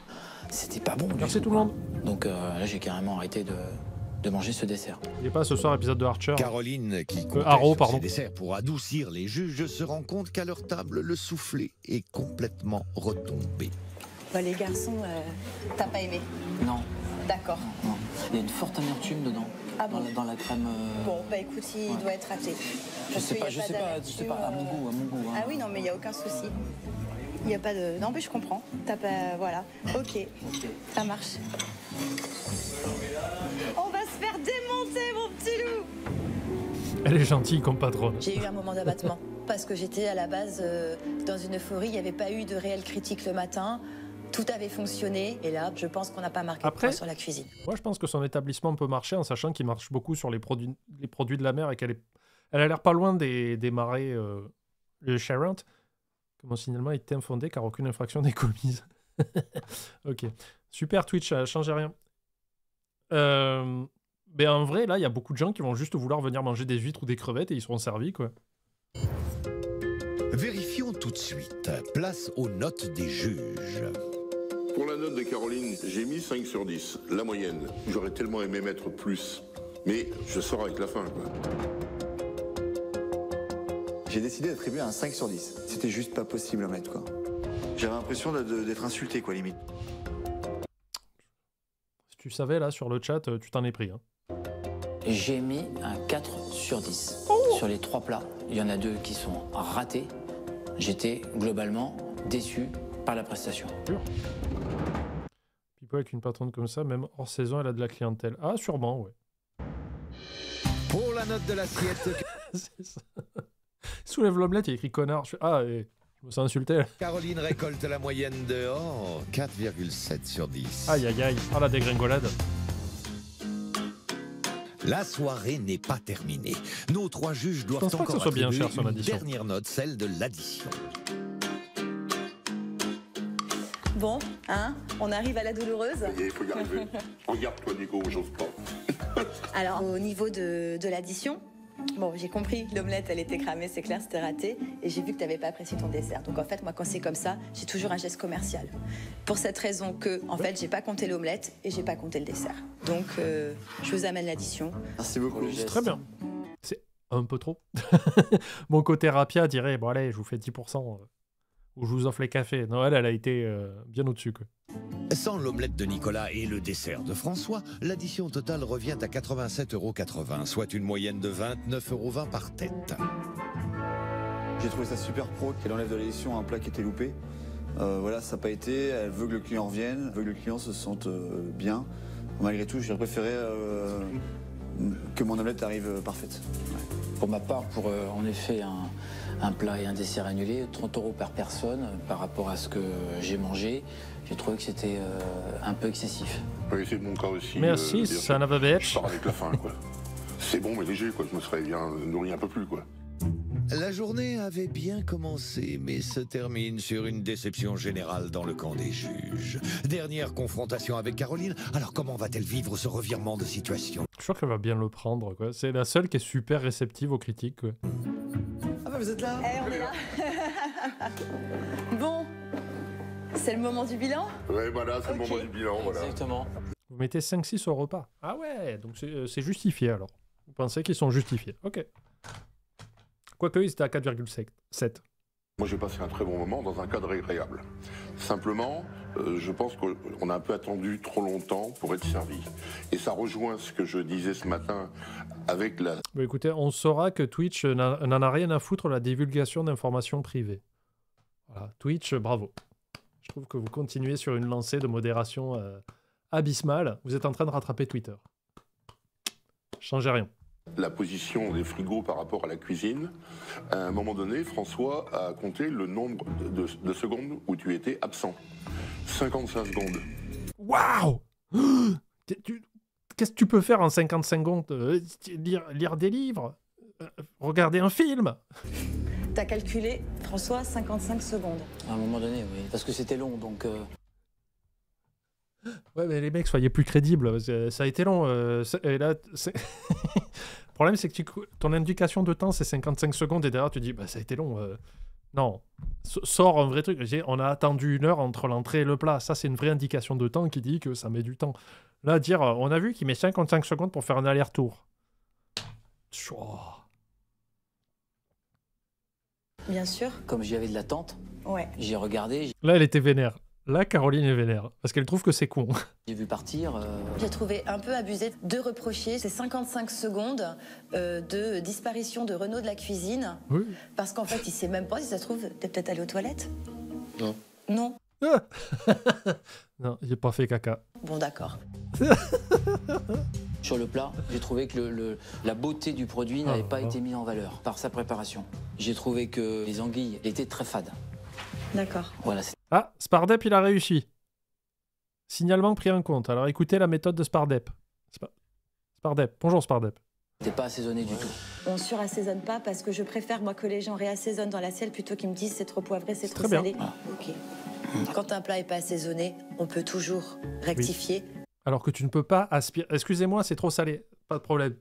C'était pas bon. Merci tout le monde. Donc là, j'ai carrément arrêté de manger ce dessert. Il n'est pas ce soir épisode de Archer. Caroline, qui comptait sur ses desserts pour adoucir les juges, se rend compte qu'à leur table, le soufflé est complètement retombé. Bah, les garçons, t'as pas aimé? Non. D'accord. Non. Il y a une forte amertume dedans. Ah bon? Dans la crème. Bon, bah écoute, il doit être raté. Je sais pas, à mon goût. Hein. Ah oui, non, mais il n'y a aucun souci. Il n'y a pas de... Non, mais je comprends. T'as pas... Voilà. Ok. Ça marche. On va se faire démonter, mon petit loup! Elle est gentille comme patronne. J'ai eu un moment d'abattement. Parce que j'étais à la base dans une euphorie. Il n'y avait pas eu de réelle critique le matin. Tout avait fonctionné. Et là, je pense qu'on n'a pas marqué de point sur la cuisine. Moi, je pense que son établissement peut marcher en sachant qu'il marche beaucoup sur les produits de la mer et qu'elle a l'air pas loin des marais de Charente. Mon signalement est infondé car aucune infraction n'est commise. Ok. Super Twitch, changez rien. Mais en vrai, là, il y a beaucoup de gens qui vont juste vouloir venir manger des huîtres ou des crevettes et ils seront servis, quoi. Vérifions tout de suite. Place aux notes des juges. Pour la note de Caroline, j'ai mis 5 sur 10, la moyenne. J'aurais tellement aimé mettre plus. Mais je sors avec la fin, quoi. J'ai décidé d'attribuer un 5 sur 10. C'était juste pas possible à mettre, quoi. J'avais l'impression d'être insulté, quoi, limite. Si tu savais, là, sur le chat, tu t'en es pris. Hein. J'ai mis un 4 sur 10. Sur les 3 plats, il y en a 2 qui sont ratés. J'étais globalement déçu par la prestation. Pipo avec une patronne comme ça, même hors saison, elle a de la clientèle. Ah, sûrement, ouais. Pour la note de l'assiette... C'est ça. Soulève l'omelette, il y a écrit connard. Ah, et je me sens insulté. Là. Caroline récolte la moyenne de 4,7 sur 10. Aïe, aïe, aïe. Ah, la dégringolade. La soirée n'est pas terminée. Nos 3 juges doivent encore bien cher, son une addition. dernière note, celle de l'addition. Bon, hein, on arrive à la douloureuse. Il faut y arriver. Regarde-toi, Nico, j'ose pas. Alors, au niveau de l'addition, bon, j'ai compris, l'omelette, elle était cramée, c'est clair, c'était raté. Et j'ai vu que tu n'avais pas apprécié ton dessert. Donc, en fait, moi, quand c'est comme ça, j'ai toujours un geste commercial. Pour cette raison que, en fait, j'ai pas compté l'omelette et j'ai pas compté le dessert. Donc, je vous amène l'addition. Merci beaucoup. C'est très bien. C'est un peu trop. Mon côté rapia dirait, bon, allez, je vous fais 10%. Ou je vous offre les cafés. Non, elle a été bien au-dessus, quoi. Sans l'omelette de Nicolas et le dessert de François, l'addition totale revient à 87,80 €, soit une moyenne de 29,20 € par tête. J'ai trouvé ça super pro qu'elle enlève de l'addition un plat qui était loupé. Voilà, ça n'a pas été. Elle veut que le client revienne, elle veut que le client se sente bien. Malgré tout, j'ai préféré que mon omelette arrive parfaite. Ouais. Pour ma part, pour en effet un plat et un dessert annulé, 30 € par personne par rapport à ce que j'ai mangé, j'ai trouvé que c'était un peu excessif. Oui, c'est mon cas aussi. Merci, ça n'a pas bête. Je pars avec la faim, quoi. C'est bon, mais léger, quoi. Je me serais bien nourri un peu plus, quoi. La journée avait bien commencé, mais se termine sur une déception générale dans le camp des juges. Dernière confrontation avec Caroline, alors comment va-t-elle vivre ce revirement de situation? Je suis sûr qu'elle va bien le prendre, quoi. C'est la seule qui est super réceptive aux critiques, quoi. Ah bah vous êtes là? On est là. Bon, c'est le moment du bilan. Ouais, voilà, c'est le moment du bilan, voilà. Exactement. Vous mettez 5-6 au repas. Ah ouais, donc c'est justifié, alors. Vous pensez qu'ils sont justifiés. Ok. Quoique, ils étaient à 4,7. Moi, j'ai passé un très bon moment dans un cadre agréable. Simplement, je pense qu'on a un peu attendu trop longtemps pour être servi. Et ça rejoint ce que je disais ce matin avec la... Bon, écoutez, on saura que Twitch n'en a rien à foutre de la divulgation d'informations privées. Voilà, Twitch, bravo. Je trouve que vous continuez sur une lancée de modération abyssale. Vous êtes en train de rattraper Twitter. Changez rien. La position des frigos par rapport à la cuisine. À un moment donné, François a compté le nombre de secondes où tu étais absent. 55 secondes. Waouh! Qu'est-ce que tu peux faire en 55 secondes? Lire des livres? Regarder un film? T'as calculé, François, 55 secondes. À un moment donné, oui. Parce que c'était long, donc... Ouais, mais les mecs, soyez plus crédibles. Ça a été long. Et là, le problème, c'est que ton indication de temps, c'est 55 secondes. Et derrière, tu dis, bah, ça a été long. Non. Sors un vrai truc. On a attendu 1 heure entre l'entrée et le plat. Ça, c'est une vraie indication de temps qui dit que ça met du temps. Là, dire, on a vu qu'il met 55 secondes pour faire un aller-retour. Bien sûr. Comme j'y avais de l'attente, Ouais. j'ai regardé, Là, elle était vénère. Là, Caroline est vénère. Parce qu'elle trouve que c'est con. j'ai vu partir. J'ai trouvé un peu abusé de reprocher ces 55 secondes de disparition de Renaud de la cuisine. Oui. Parce qu'en fait, il sait même pas si ça se trouve, t'es peut-être allé aux toilettes. Non. Non. Ah non, j'ai pas fait caca. Bon, d'accord. Sur le plat, j'ai trouvé que la beauté du produit n'avait pas été mise en valeur par sa préparation. J'ai trouvé que les anguilles étaient très fades. D'accord. Voilà. Ah, Spardep, il a réussi. Signalement pris en compte. Alors écoutez la méthode de Spardep. Spardep. Bonjour Spardep. C'était pas assaisonné du tout. On surassaisonne pas parce que je préfère, moi, que les gens réassaisonnent dans l'assiette plutôt qu'ils me disent c'est trop poivré, c'est trop très bien. salé. Ok. Quand un plat est pas assaisonné, on peut toujours rectifier. Oui. Alors que tu ne peux pas aspirer. Excusez-moi, c'est trop salé. Pas de problème.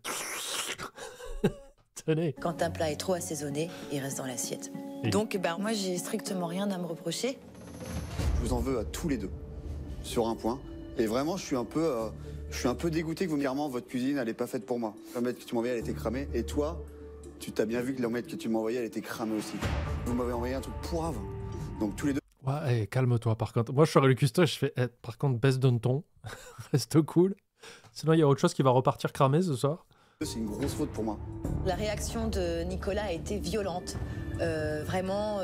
Tenez. Quand un plat est trop assaisonné, il reste dans l'assiette. Oui. Donc, ben, moi, j'ai strictement rien à me reprocher. Je vous en veux à tous les deux, sur un point. Et vraiment, je suis un peu dégoûté que vous me disiez, votre cuisine, elle n'est pas faite pour moi. L'omelette que tu m'as envoyée, elle était cramée. Et toi, tu t'as bien vu que l'omelette que tu m'as envoyée, elle était cramée aussi. Vous m'avez envoyé un truc pourrave. Donc tous les deux... Ouais, calme-toi par contre. Moi, je serais le cuistot, je fais, par contre, baisse d'un ton. Reste cool. Sinon, il y a autre chose qui va repartir cramé ce soir. C'est une grosse faute pour moi. La réaction de Nicolas a été violente. Vraiment,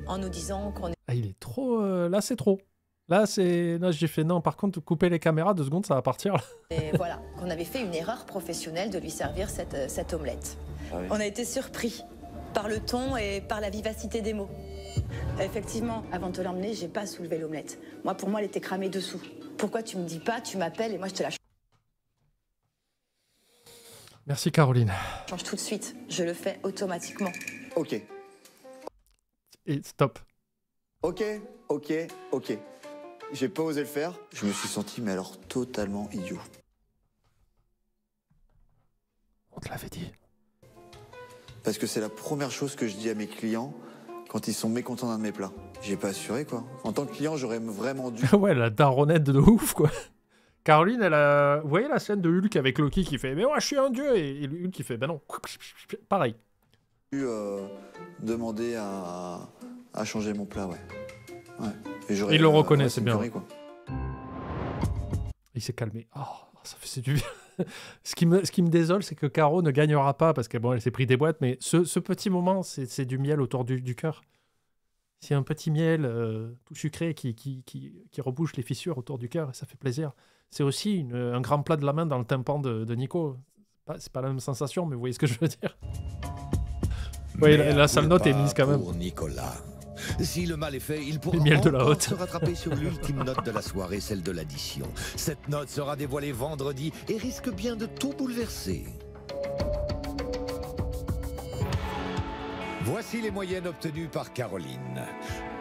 en nous disant qu'on est... Ah, il est trop... Là, c'est trop. Là, j'ai fait non. Par contre, couper les caméras 2 secondes, ça va partir. Là. Et voilà, qu'on avait fait une erreur professionnelle de lui servir cette omelette. Ah oui. On a été surpris par le ton et par la vivacité des mots. Effectivement, avant de te l'emmener, j'ai pas soulevé l'omelette. Moi, pour moi, elle était cramée dessous. Pourquoi tu me dis pas, tu m'appelles et moi je te la Merci Caroline. change tout de suite. Je le fais automatiquement. Ok. Et stop. Ok. J'ai pas osé le faire. Je me suis senti, mais alors, totalement idiot. On te l'avait dit. Parce que c'est la première chose que je dis à mes clients quand ils sont mécontents d'un de mes plats. J'ai pas assuré, quoi. En tant que client, j'aurais vraiment dû... Ouais, la daronnette de ouf, quoi. Caroline, elle a... Vous voyez la scène de Hulk avec Loki qui fait « Mais moi, je suis un dieu !» Et Hulk qui fait « Ben non. » Pareil. Demander à changer mon plat, ouais. Et il le reconnaît, c'est bien. Connerie, quoi. Il s'est calmé. Oh, ça fait du bien. Ce qui me désole, c'est que Caro ne gagnera pas parce qu'elle elle s'est pris des boîtes, mais ce petit moment, c'est du miel autour du cœur. C'est un petit miel tout sucré qui rebouche les fissures autour du cœur et ça fait plaisir. C'est aussi un grand plat de la main dans le tympan de Nico. C'est pas la même sensation, mais vous voyez ce que je veux dire. Oui, la sale note est mise quand même. Pour Nicolas. Si le mal est fait, il pourra miel de la encore haute. se rattraper sur l'ultime note de la soirée, celle de l'addition. Cette note sera dévoilée vendredi et risque bien de tout bouleverser. Voici les moyennes obtenues par Caroline.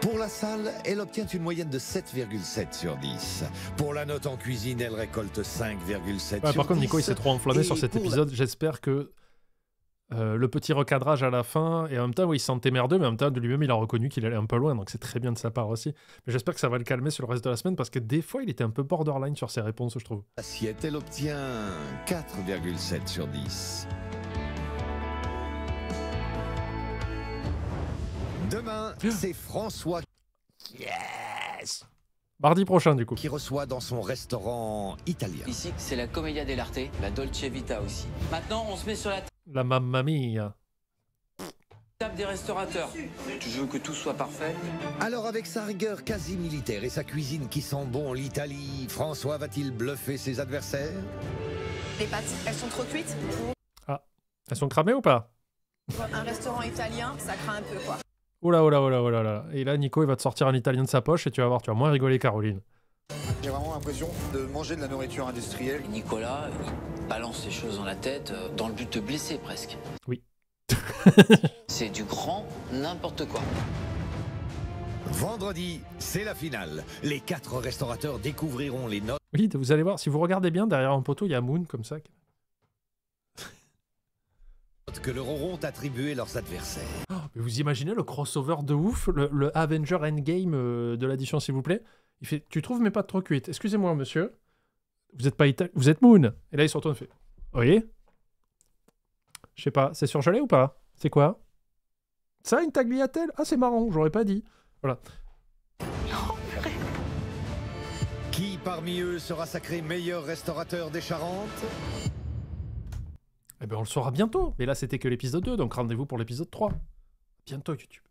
Pour la salle, elle obtient une moyenne de 7,7 sur 10. Pour la note en cuisine, elle récolte 5,7 sur 10. Par contre, Nico, il s'est trop enflammé sur cet épisode. J'espère que le petit recadrage à la fin, et en même temps, oui, il se sentait merdeux, mais en même temps, de lui-même, il a reconnu qu'il allait un peu loin, donc c'est très bien de sa part aussi. Mais j'espère que ça va le calmer sur le reste de la semaine, parce que des fois, il était un peu borderline sur ses réponses, je trouve. Assiette, elle obtient 4,7 sur 10. Demain, c'est François Mardi prochain, du coup. qui reçoit dans son restaurant italien. Ici, c'est la Commedia dell'arte, la Dolce Vita aussi. Maintenant, on se met sur la La mamma mia. table des restaurateurs. Tu veux que tout soit parfait? Alors avec sa rigueur quasi militaire et sa cuisine qui sent bon l'Italie, François va-t-il bluffer ses adversaires? Les pâtes, elles sont trop cuites? Ah, elles sont cramées ou pas? Un restaurant italien, ça craint un peu, quoi. Oh là, oh là, oh là, oh là là. Et là, Nico, il va te sortir un italien de sa poche et tu vas voir, tu vas moins rigoler, Caroline. J'ai vraiment l'impression de manger de la nourriture industrielle. Nicolas, il balance les choses dans la tête dans le but de blesser presque. Oui. C'est du grand n'importe quoi. Vendredi, c'est la finale. Les 4 restaurateurs découvriront les notes Oui, vous allez voir, si vous regardez bien, derrière un poteau, il y a Moon, comme ça. que leur auront attribué leurs adversaires. Oh, mais vous imaginez le crossover de ouf, le Avenger Endgame de l'addition, s'il vous plaît. Il fait, tu trouves mes pâtes trop cuites? Excusez-moi, monsieur. Vous êtes pas vous êtes Moon. Et là, il se retourne et fait, oui. Je sais pas, c'est surgelé ou pas? C'est quoi? Ça, une tagliatelle? Ah, c'est marrant, j'aurais pas dit. Voilà. Qui parmi eux sera sacré meilleur restaurateur des Charentes? Eh bien, on le saura bientôt. Mais là, c'était que l'épisode 2, donc rendez-vous pour l'épisode 3. Bientôt, YouTube.